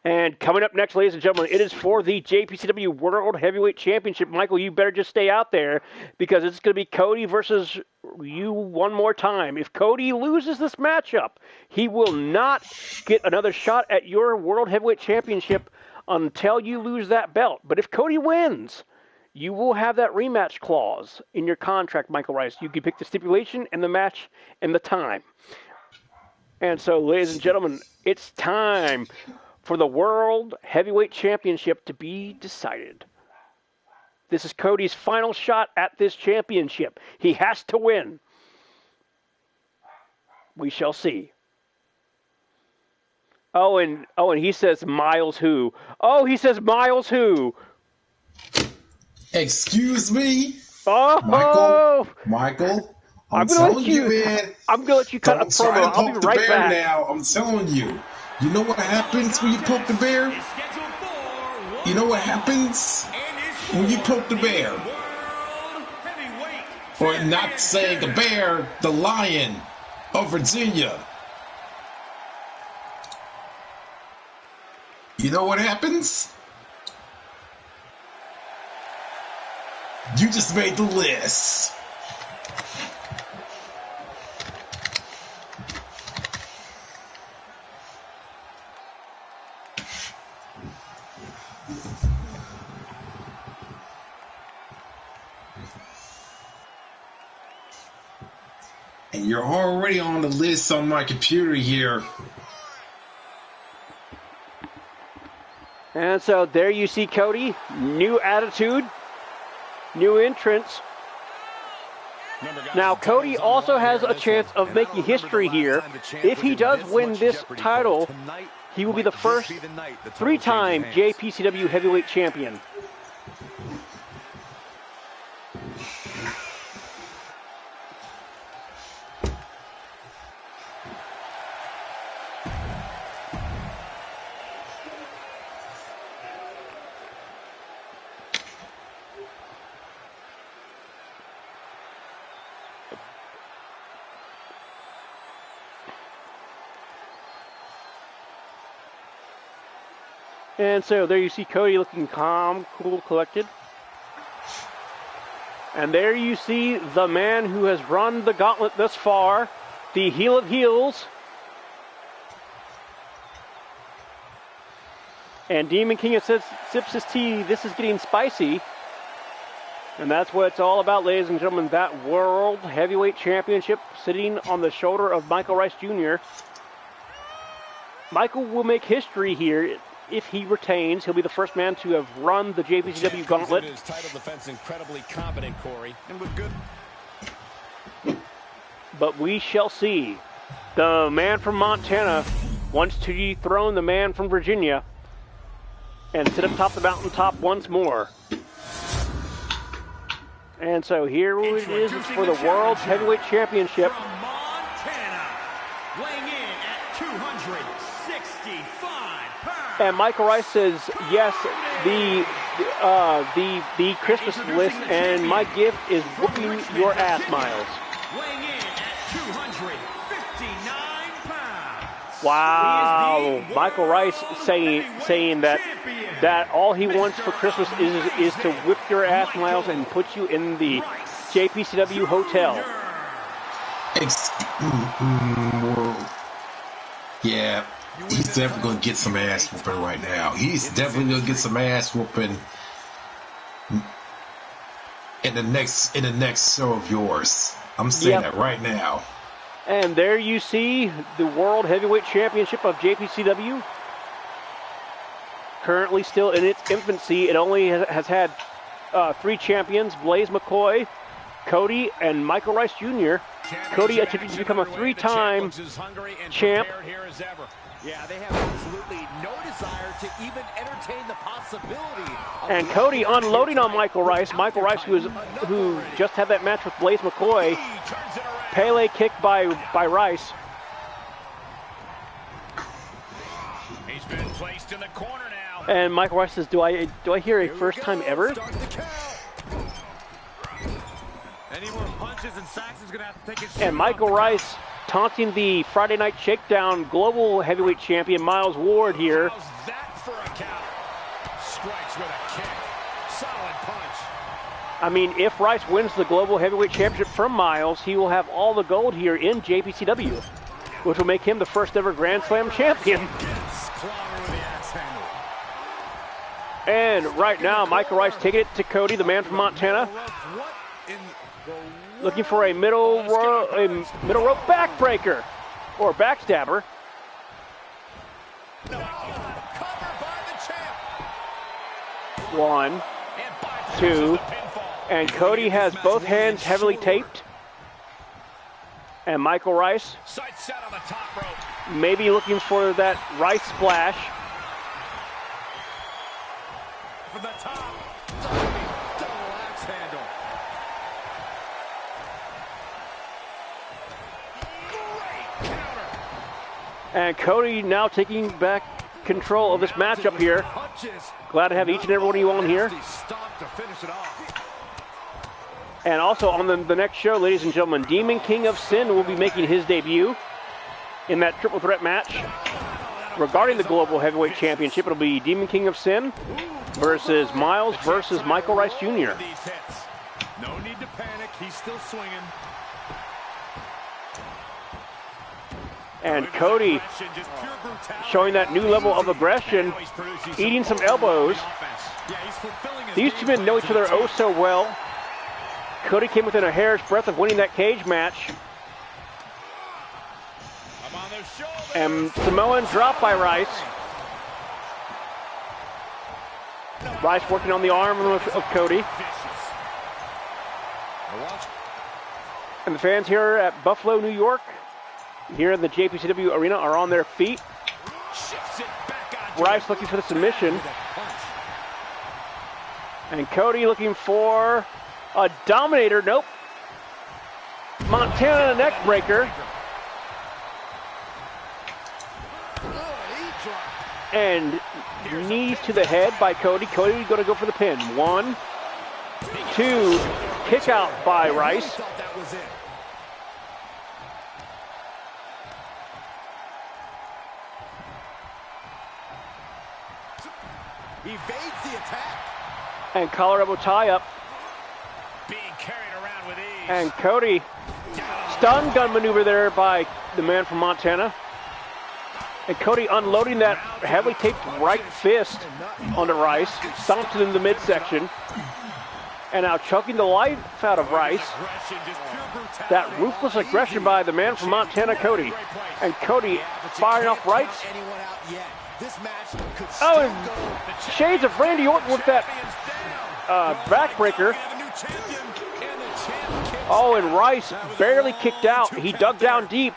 And coming up next, ladies and gentlemen, it is for the JPCW World Heavyweight Championship. Michael, you better just stay out there because it's going to be Cody versus you one more time. If Cody loses this matchup, he will not get another shot at your World Heavyweight Championship until you lose that belt. But if Cody wins, you will have that rematch clause in your contract, Michael Rice. You can pick the stipulation and the match and the time. And so, ladies and gentlemen, it's time for the World Heavyweight Championship to be decided. This is Cody's final shot at this championship. He has to win. We shall see. Oh, and he says Miles who? Oh, he says Miles who?
Excuse me?
Oh!
Michael, I'm telling you, man.
I'm going to let you cut a promo. I'll be right back.
Now, I'm telling you. You know what happens when you poke the bear? You know what happens when you poke the bear? Or not saying the bear, the Lion of Virginia. You know what happens? You just made the list. And you're already on the list on my computer here.
And so there you see Cody, new attitude, new entrance. Now Cody also has a chance of making history here. If he does win this title, he will be the first three-time JPCW Heavyweight Champion. And so there you see Cody looking calm, cool, collected. And there you see the man who has run the gauntlet thus far, the heel of heels. And Demon King sips his tea. This is getting spicy. And that's what it's all about, ladies and gentlemen. That World Heavyweight Championship sitting on the shoulder of Michael Rice Jr. Michael will make history here. If he retains, he'll be the first man to have run the JPCW gauntlet.
His title defense incredibly competent, Corey. And with good.
But we shall see. The man from Montana wants to dethrone the man from Virginia and sit atop the mountaintop once more. And so here it is for the World Heavyweight Championship.
From Montana, weighing in at 265 pounds.
And Michael Rice says, yes, the Christmas list, and my gift is whooping your ass, Miles.
Weighing in at 259 pounds.
Wow, Michael Rice saying that all he wants for Christmas is to whip your ass, Miles, and put you in the JPCW hotel.
Yeah, he's definitely gonna get some ass whooping right now. He's definitely gonna get some ass whooping in the next show of yours. I'm saying that right now.
And there you see the World Heavyweight Championship of JPCW. Currently still in its infancy. It only has had 3 champions, Blaze McCoy, Cody, and Michael Rice Jr. Cody attempting to become a 3-time champ.
Yeah, they have absolutely no desire to even entertain the possibility.
And Cody unloading on Michael Rice. Michael Rice, who just had that match with Blaze McCoy. Pele kick by Rice.
He's been placed in the corner now.
And Michael Rice says, do I hear a first time ever?
Any more punches and Saxon's gonna have to take his
And Michael Rice taunting the Friday Night Shakedown Global Heavyweight Champion Miles Ward here.
How's that for a count? Strikes with a kick. Solid punch.
I mean, if Rice wins the Global Heavyweight Championship from Miles, he will have all the gold here in JPCW, which will make him the first ever Grand Slam champion.
clobber with the axe handle.
And right now, Michael Rice taking it to Cody, the man from Montana,
What in the
looking for a middle rope backbreaker or backstabber.
Cover by the champ.
1,
And bypasses
2,
the pinfall.
and Cody has both hands heavily taped. And Michael Rice
Sight set on the top rope.
maybe looking for that Rice splash.
from the top? Double axe handle.
Great counter.
And Cody now taking back control of this matchup here.
Punches.
Glad to have each and every one of you on here.
Stomp to finish it off.
And also on the next show, ladies and gentlemen, Demon King of Sin will be making his debut in that triple threat match. Regarding the Global Heavyweight Championship, it'll be Demon King of Sin versus Miles versus Michael Rice Jr.
These hits. No need to panic. He's still swinging.
And Cody
Just pure brutality.
showing that new level of aggression,
Now he's producing
eating some elbows.
Yeah, he's fulfilling his
These
game
two men
plan
know each other
to the
oh so well. Cody came within a hair's breadth of winning that cage match.
I'm on their shoulders.
And Samoan drop by Rice. Rice working on the arm of Cody. And the fans here at Buffalo, New York, here in the JPCW arena, are on their feet.
Shifts it back on.
Rice looking for the submission. And Cody looking for a dominator. Nope. Montana neck breaker. And knees to the head by Cody. Cody going to go for the pin. 1, 2, kick out by Rice.
Thought that was it. Evades the attack.
And collar elbow tie up.
Being carried around with ease.
And Cody, stun gun maneuver there by the man from Montana. And Cody unloading that heavily taped right fist onto Rice. Stomped it in the midsection. And now choking the life out of Rice.
aggression, just pure brutality.
That ruthless aggression by the man from Montana, Cody. And Cody firing off rights.
Anyone out yet? This match could
Oh,
still
and
go.
shades of Randy Orton with that backbreaker. Oh, and Rice barely kicked out. He dug down deep.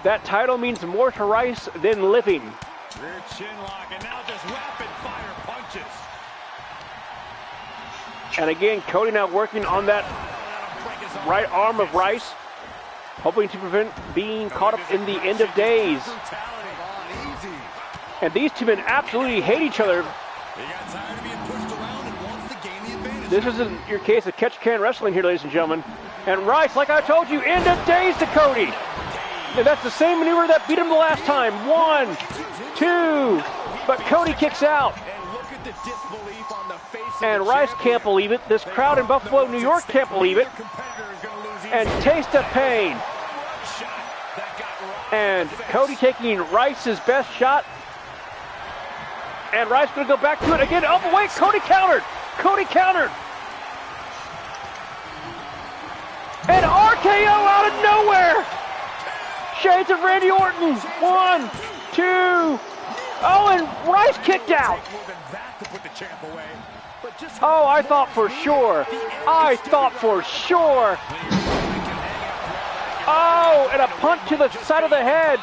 That title means more to Rice than living.
Rear chin lock, and now just rapid fire punches.
And again, Cody now working on that right arm of Rice, hoping to prevent being caught up in the end of days.
Brutality.
Easy.
And these two men absolutely hate each other.
He got tired of being pushed around and wants to gain the advantage.
This isn't your case of catch-can wrestling here, ladies and gentlemen. And Rice, like I told you, end of days to Cody. And that's the same maneuver that beat him the last time. 1, 2, but Cody kicks out.
And look at the disbelief on the face of
And
the
Rice
champion.
can't believe it. This crowd in Buffalo, New York can't believe it.
Competitor is gonna lose
And
easily.
taste of pain.
Shot that got right.
And Cody taking Rice's best shot. And Rice going to go back to it again. Oh, but wait, Cody countered. Cody countered. And RKO out of nowhere. Shades of Randy Orton. 1, 2. Oh, and Rice kicked out.
More than that to put the champ away.
But just
Oh, I thought for sure. I thought for sure. Oh, and a punt to the side of the head.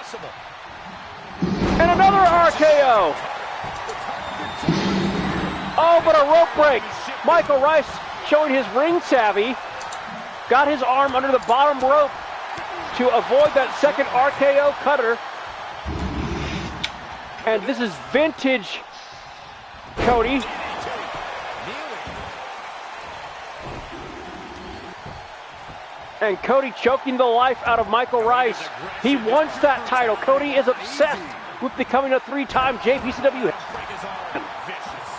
And another RKO. Oh, but a rope break. Michael Rice showing his ring savvy. Got his arm under the bottom rope to avoid that second RKO cutter. And this is vintage Cody. And Cody choking the life out of Michael Rice. He wants that title. Cody is obsessed with becoming a 3-time JPCW.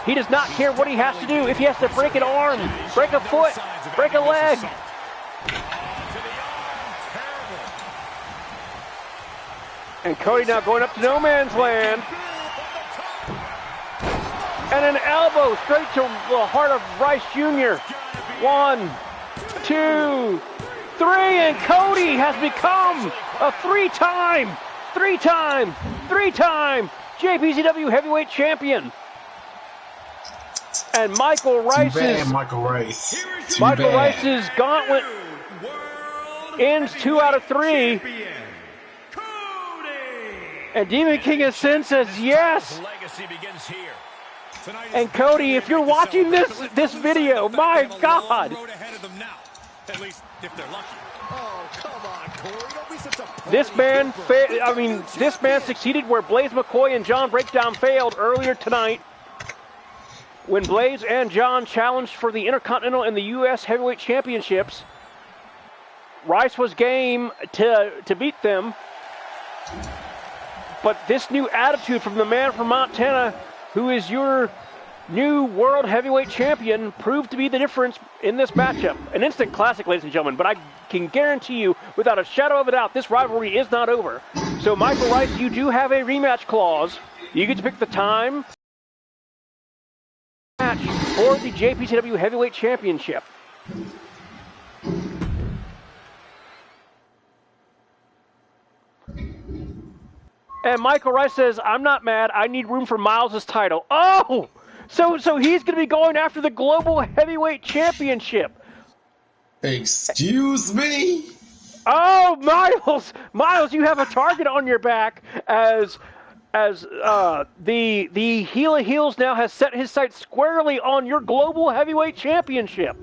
He does not care what he has to do. If he has to break an arm, break a foot, break a leg. And Cody now going up to no man's land. And an elbow straight to the heart of Rice Jr. 1, 2, 3, and Cody has become a three-time JPCW heavyweight champion. And Michael Rice's gauntlet ends 2 out of 3. And Demon King of Sin says yes. And Cody, if you're watching this video, my God.
At least if they're lucky.
Oh, come on, Corey. Don't be such a
This man succeeded where Blaze McCoy and John Breakdown failed earlier tonight. When Blaze and John challenged for the Intercontinental and the U.S. Heavyweight Championships, Rice was game to beat them. But this new attitude from the man from Montana, who is your new World Heavyweight Champion, proved to be the difference in this matchup. An instant classic, ladies and gentlemen, but I can guarantee you, without a shadow of a doubt, this rivalry is not over. So, Michael Rice, you do have a rematch clause. You get to pick the time match for the JPCW Heavyweight Championship. And Michael Rice says, I'm not mad. I need room for Miles' title. Oh! So he's going to be going after the Global Heavyweight Championship.
Excuse me?
Oh, Miles, you have a target on your back as the Heel of Heels now has set his sights squarely on your Global Heavyweight Championship.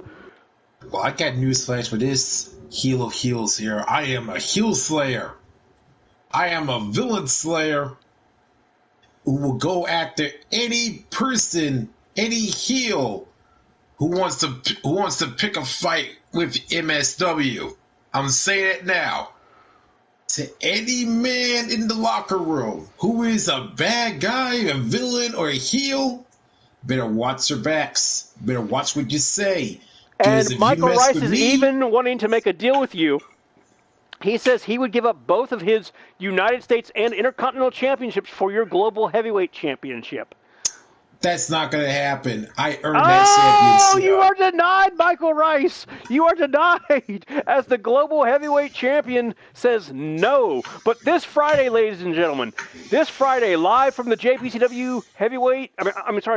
Well, I got newsflash for this Heel of Heels here. I am a heel slayer. I am a villain slayer who will go after any person, any heel who wants to pick a fight with MSW. I'm saying it now. To any man in the locker room who is a bad guy, a villain, or a heel, better watch your backs. Better watch what you say.
And Michael Rice is even wanting to make a deal with you. He says he would give up both of his United States and Intercontinental Championships for your Global Heavyweight Championship.
That's not going to happen. I earned that championship.
Oh, you are denied, Michael Rice. You are denied as the Global Heavyweight Champion says no. But this Friday, ladies and gentlemen, live from the JPCW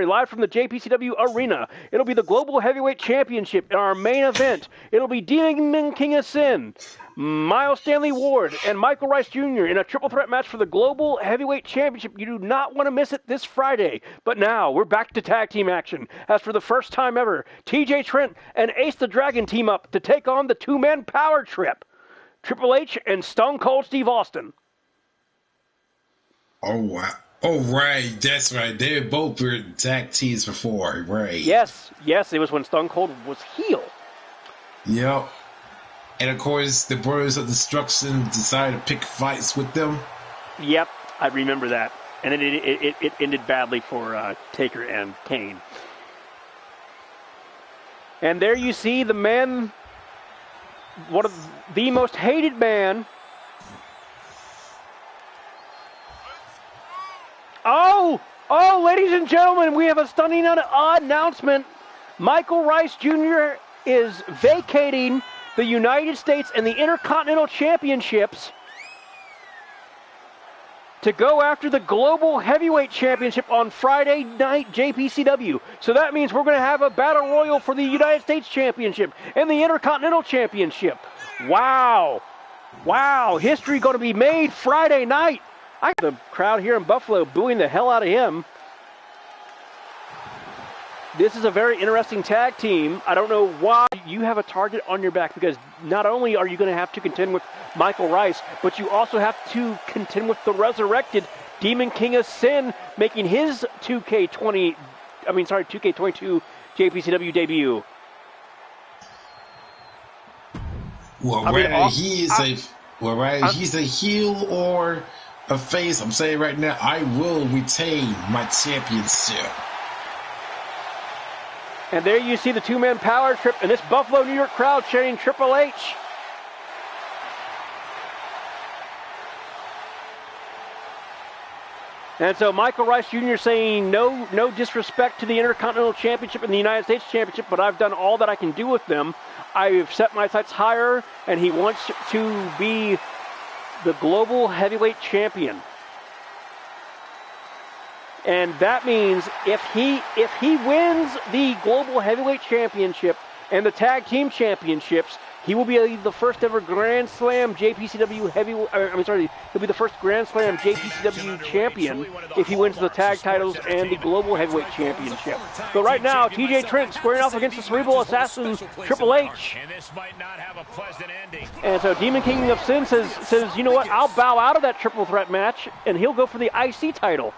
live from the JPCW Arena, it'll be the Global Heavyweight Championship in our main event. It'll be Demon King of Sin, Miles Stanley Ward, and Michael Rice Jr. in a triple threat match for the Global Heavyweight Championship. You do not want to miss it this Friday. But now, we're back to tag team action. As for the first time ever, TJ Trent and Ace the Dragon team up to take on the two-man power trip. Triple H and Stone Cold Steve Austin.
Oh, wow. Oh, right. That's right. They both were tag teams before, right?
Yes. It was when Stone Cold was heel.
Yep. And of course, the Brothers of Destruction decided to pick fights with them. Yep,
I remember that. And it ended badly for Taker and Kane. And there you see the man, one of the most hated man. Oh, ladies and gentlemen, we have a stunning announcement. Michael Rice Jr. is vacating the United States and the Intercontinental Championships to go after the Global Heavyweight Championship on Friday night JPCW. So that means we're going to have a battle royal for the United States Championship and the Intercontinental Championship. Wow. History going to be made Friday night. I got the crowd here in Buffalo booing the hell out of him. This is a very interesting tag team. I don't know why you have a target on your back, because not only are you going to have to contend with Michael Rice, but you also have to contend with the resurrected Demon King of Sin, making his 2K20 2K22 JPCW debut.
Well, he's a heel or a face, I'm saying right now, I will retain my championship.
And there you see the two-man power trip and this Buffalo, New York crowd chanting Triple H. And so Michael Rice Jr. saying no disrespect to the Intercontinental Championship and the United States Championship, but I've done all that I can do with them. I've set my sights higher, and he wants to be the global heavyweight champion. And that means if he wins the global heavyweight championship and the tag team championships, he will be the first ever Grand Slam JPCW he'll be the first Grand Slam JPCW champion if he wins the tag titles and the global heavyweight championship. But right now, TJ Trent squaring off against the cerebral assassin Triple H.
And this might not have a pleasant ending.
And so Demon King of Sin says, you know what, I'll bow out of that triple threat match and he'll go for the IC title.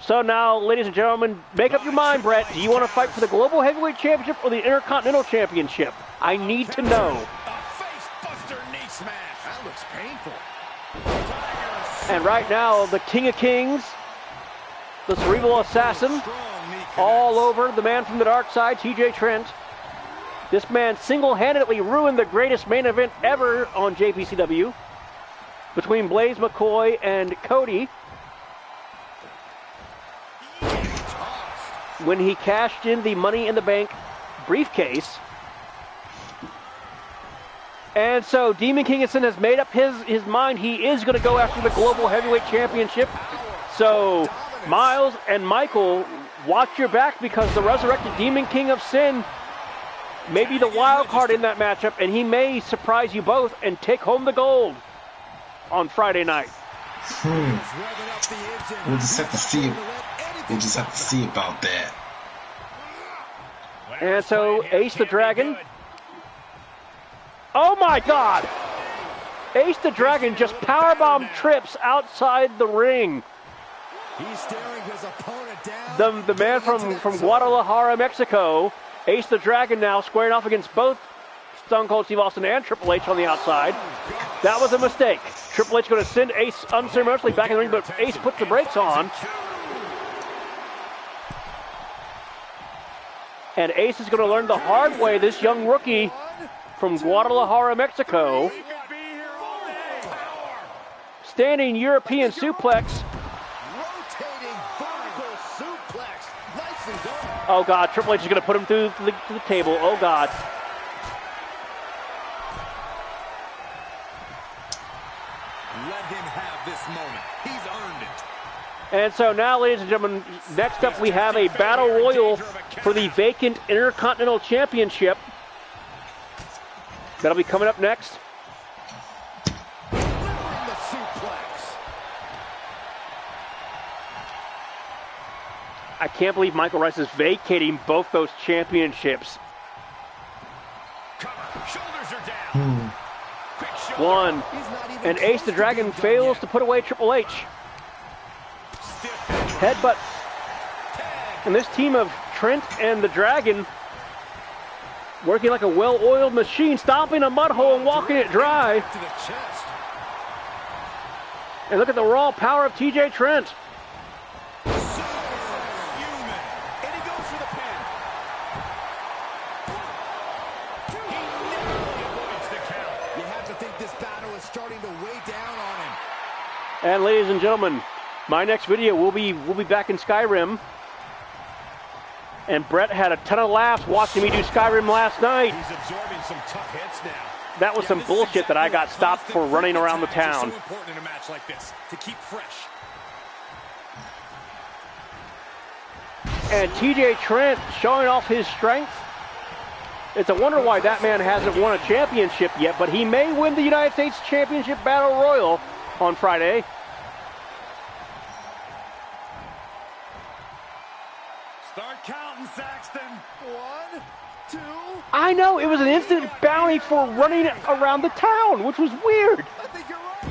So now, ladies and gentlemen, make up your mind, Brett. Do you want to fight for the Global Heavyweight Championship or the Intercontinental Championship? I need to know.
A face-buster knee smash.
That looks painful.
And right now, the King of Kings, the Cerebral Assassin, all over the man from the dark side, TJ Trent. This man single-handedly ruined the greatest main event ever on JPCW between Blaze McCoy and Cody, when he cashed in the Money in the Bank briefcase. And so Demon King of Sin has made up his mind. He is going to go after the Global Heavyweight Championship. So Miles and Michael, watch your back, because the resurrected Demon King of Sin may be the wild card in that matchup, and he may surprise you both and take home the gold on Friday night.
We'll just have to see. We'll just have to see about that.
And so Ace the Dragon. Oh my God! Ace the Dragon just powerbomb trips outside the ring.
He's staring his opponent down.
The man from Guadalajara, Mexico, Ace the Dragon, now squaring off against both Stone Cold Steve Austin and Triple H on the outside. That was a mistake. Triple H going to send Ace unceremoniously back in the ring, but Ace puts the brakes on. And Ace is going to learn the hard way, this young rookie from Guadalajara, Mexico. Standing European suplex.
Rotating vertical suplex. Nicely done.
Oh God, Triple H is going to put him through the table. Oh God.
Let him have this moment. He's earned it.
And so now, ladies and gentlemen, next up we have a battle royal for the vacant Intercontinental Championship. That'll be coming up next.
Delivering the suplex.
I can't believe Michael Rice is vacating both those championships.
Shoulders are down. Quick shoulder.
One. And Ace the Dragon fails to put away Triple H. Headbutt. And this team of Trent and the Dragon working like a well-oiled machine, stomping a mud hole and walking it dry.
To the chest.
And look at the raw power of TJ Trent.
And he goes for the pin. He narrowly avoids the count.
You have to think this battle is starting to weigh down on him.
And ladies and gentlemen, my next video will be back in Skyrim. And Brett had a ton of laughs watching me do Skyrim last night.
He's absorbing some tough hits now.
That was some bullshit that I got stopped for running around the town.
So important in a match like this to keep fresh.
And TJ Trent showing off his strength. It's a wonder why that man hasn't won a championship yet, but he may win the United States Championship Battle Royal on Friday.
Start counting, Saxton.
1, 2.
I know, it was an instant bounty for running around the town, which was weird.
I think you're right.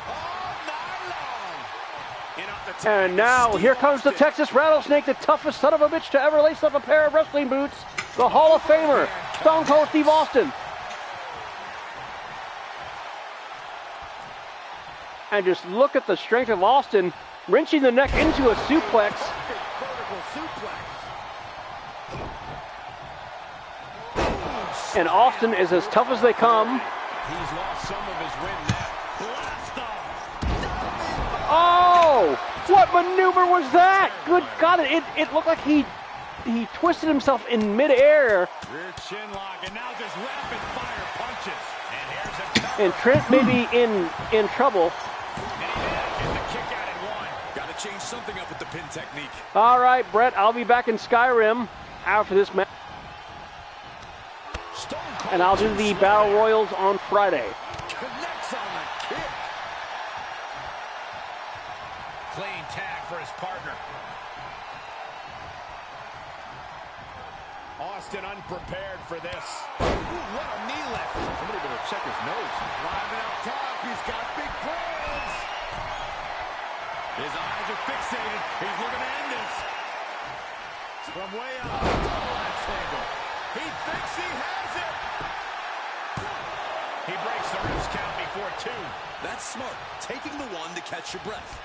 All night long.
In off the
And now, here comes the Texas Rattlesnake, the toughest son of a bitch to ever lace up a pair of wrestling boots. The Hall of Famer, Stone Cold Steve Austin. And just look at the strength of Austin, wrenching the neck into a suplex. And Austin is as tough as they come.
He's lost some of his wind now. Blast off.
Oh! What maneuver was that? Good God, it looked like he twisted himself in midair.
Rear chin lock, and now just rapid fire punches. And here's a cover.
And Trent may be in trouble.
And he did get the kick out at one.
Got to change something up with the pin technique.
All right, Brett, I'll be back in Skyrim after this match. And I'll do the Battle Royals on Friday.
Connects on the kick. Clean tag for his partner. Austin unprepared for this. Ooh, what a knee lift. Somebody better check his nose. Climbing up top, he's got big plans. His eyes are fixated. He's looking to end this. From way up, double axe handle. He thinks he has it. He breaks the wrist count before two.
That's smart. Taking the one to catch your breath.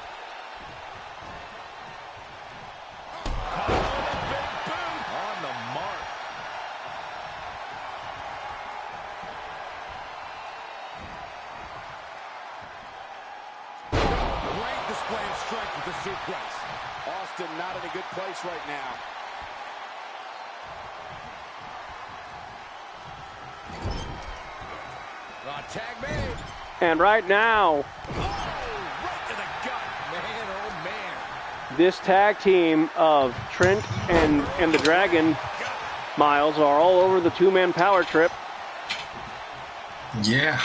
Caught with a big boot. On the mark. Great display of strength with the suplex. Austin not in a good place right now. Tag made.
And right now,
Oh, right to the gut. Man, oh man.
this tag team of Trent and the Dragon, Miles, are all over the two-man power trip.
Yeah.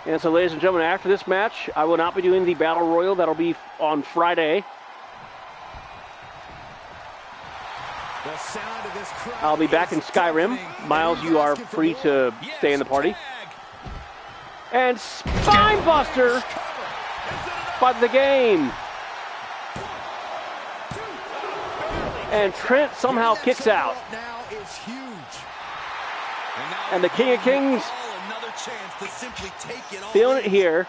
And so, ladies and gentlemen, after this match, I will not be doing the Battle Royal. That'll be on Friday.
The sound of this crowd.
I'll be back in Skyrim. Miles, you are free to stay in the party. And Spinebuster by the game. And Trent somehow kicks out.
Now is huge.
And the King of Kings
Another chance to simply take it all.
feeling it here.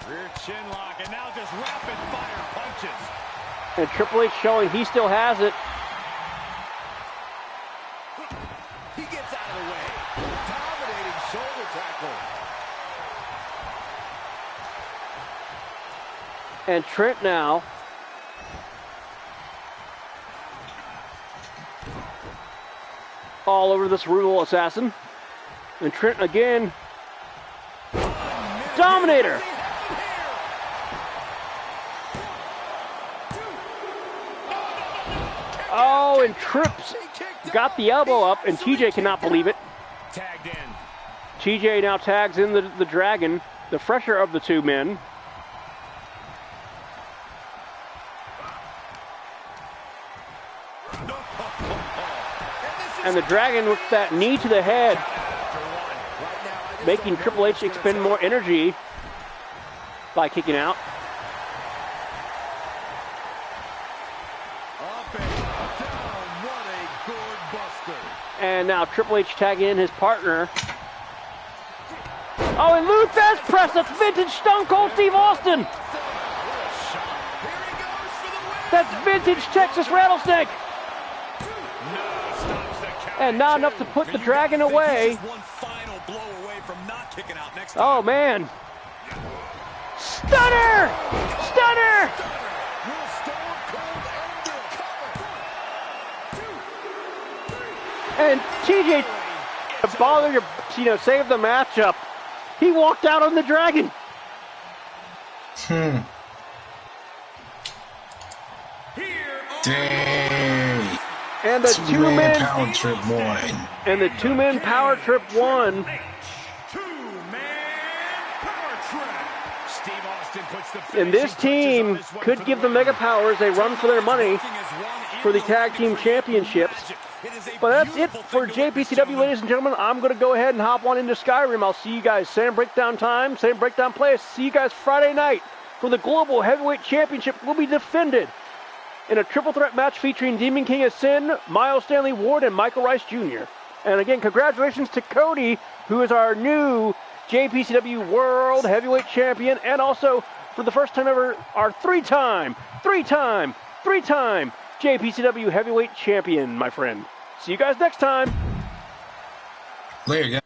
Rear chin lock, and now just rapid fire punches.
And Triple H showing he still has it.
He gets out of the way. Dominating shoulder tackle.
And Trent now all over this brutal assassin. And Trent again. Dominator. Oh, and Trips got the elbow up, and TJ cannot believe it.
Tagged in.
TJ now tags in the Dragon, the fresher of the two men. And the Dragon with that knee to the head, making Triple H expend more energy by kicking out.
Up and down. What a gourd buster.
And now Triple H tagging in his partner. Oh, and Lou Thesz press. That's vintage Stone Cold Steve Austin. That's vintage Texas Rattlesnake. And not enough to put the Dragon away.
One final blow away from not kicking out next time.
Oh, man. Stunner! Stunner!
Will Stone Cold end
And TJ, to bother your, save the matchup. He walked out on the Dragon.
Dang.
And the
Two-man
two-man
power trip won.
and the two-man power trip won.
Steve Austin puts the
And this team could give the Mega Powers a run for their money for the tag team championships. But that's it for JPCW, ladies and gentlemen. I'm going to go ahead and hop on into Skyrim. I'll see you guys same breakdown time, same breakdown place. See you guys Friday night for the Global Heavyweight Championship will be defended in a triple threat match featuring Demon King of Sin, Miles Stanley Ward, and Michael Rice Jr. And again, congratulations to Cody, who is our new JPCW World Heavyweight Champion, and also, for the first time ever, our three-time JPCW Heavyweight Champion, my friend. See you guys next time.
Later, guys.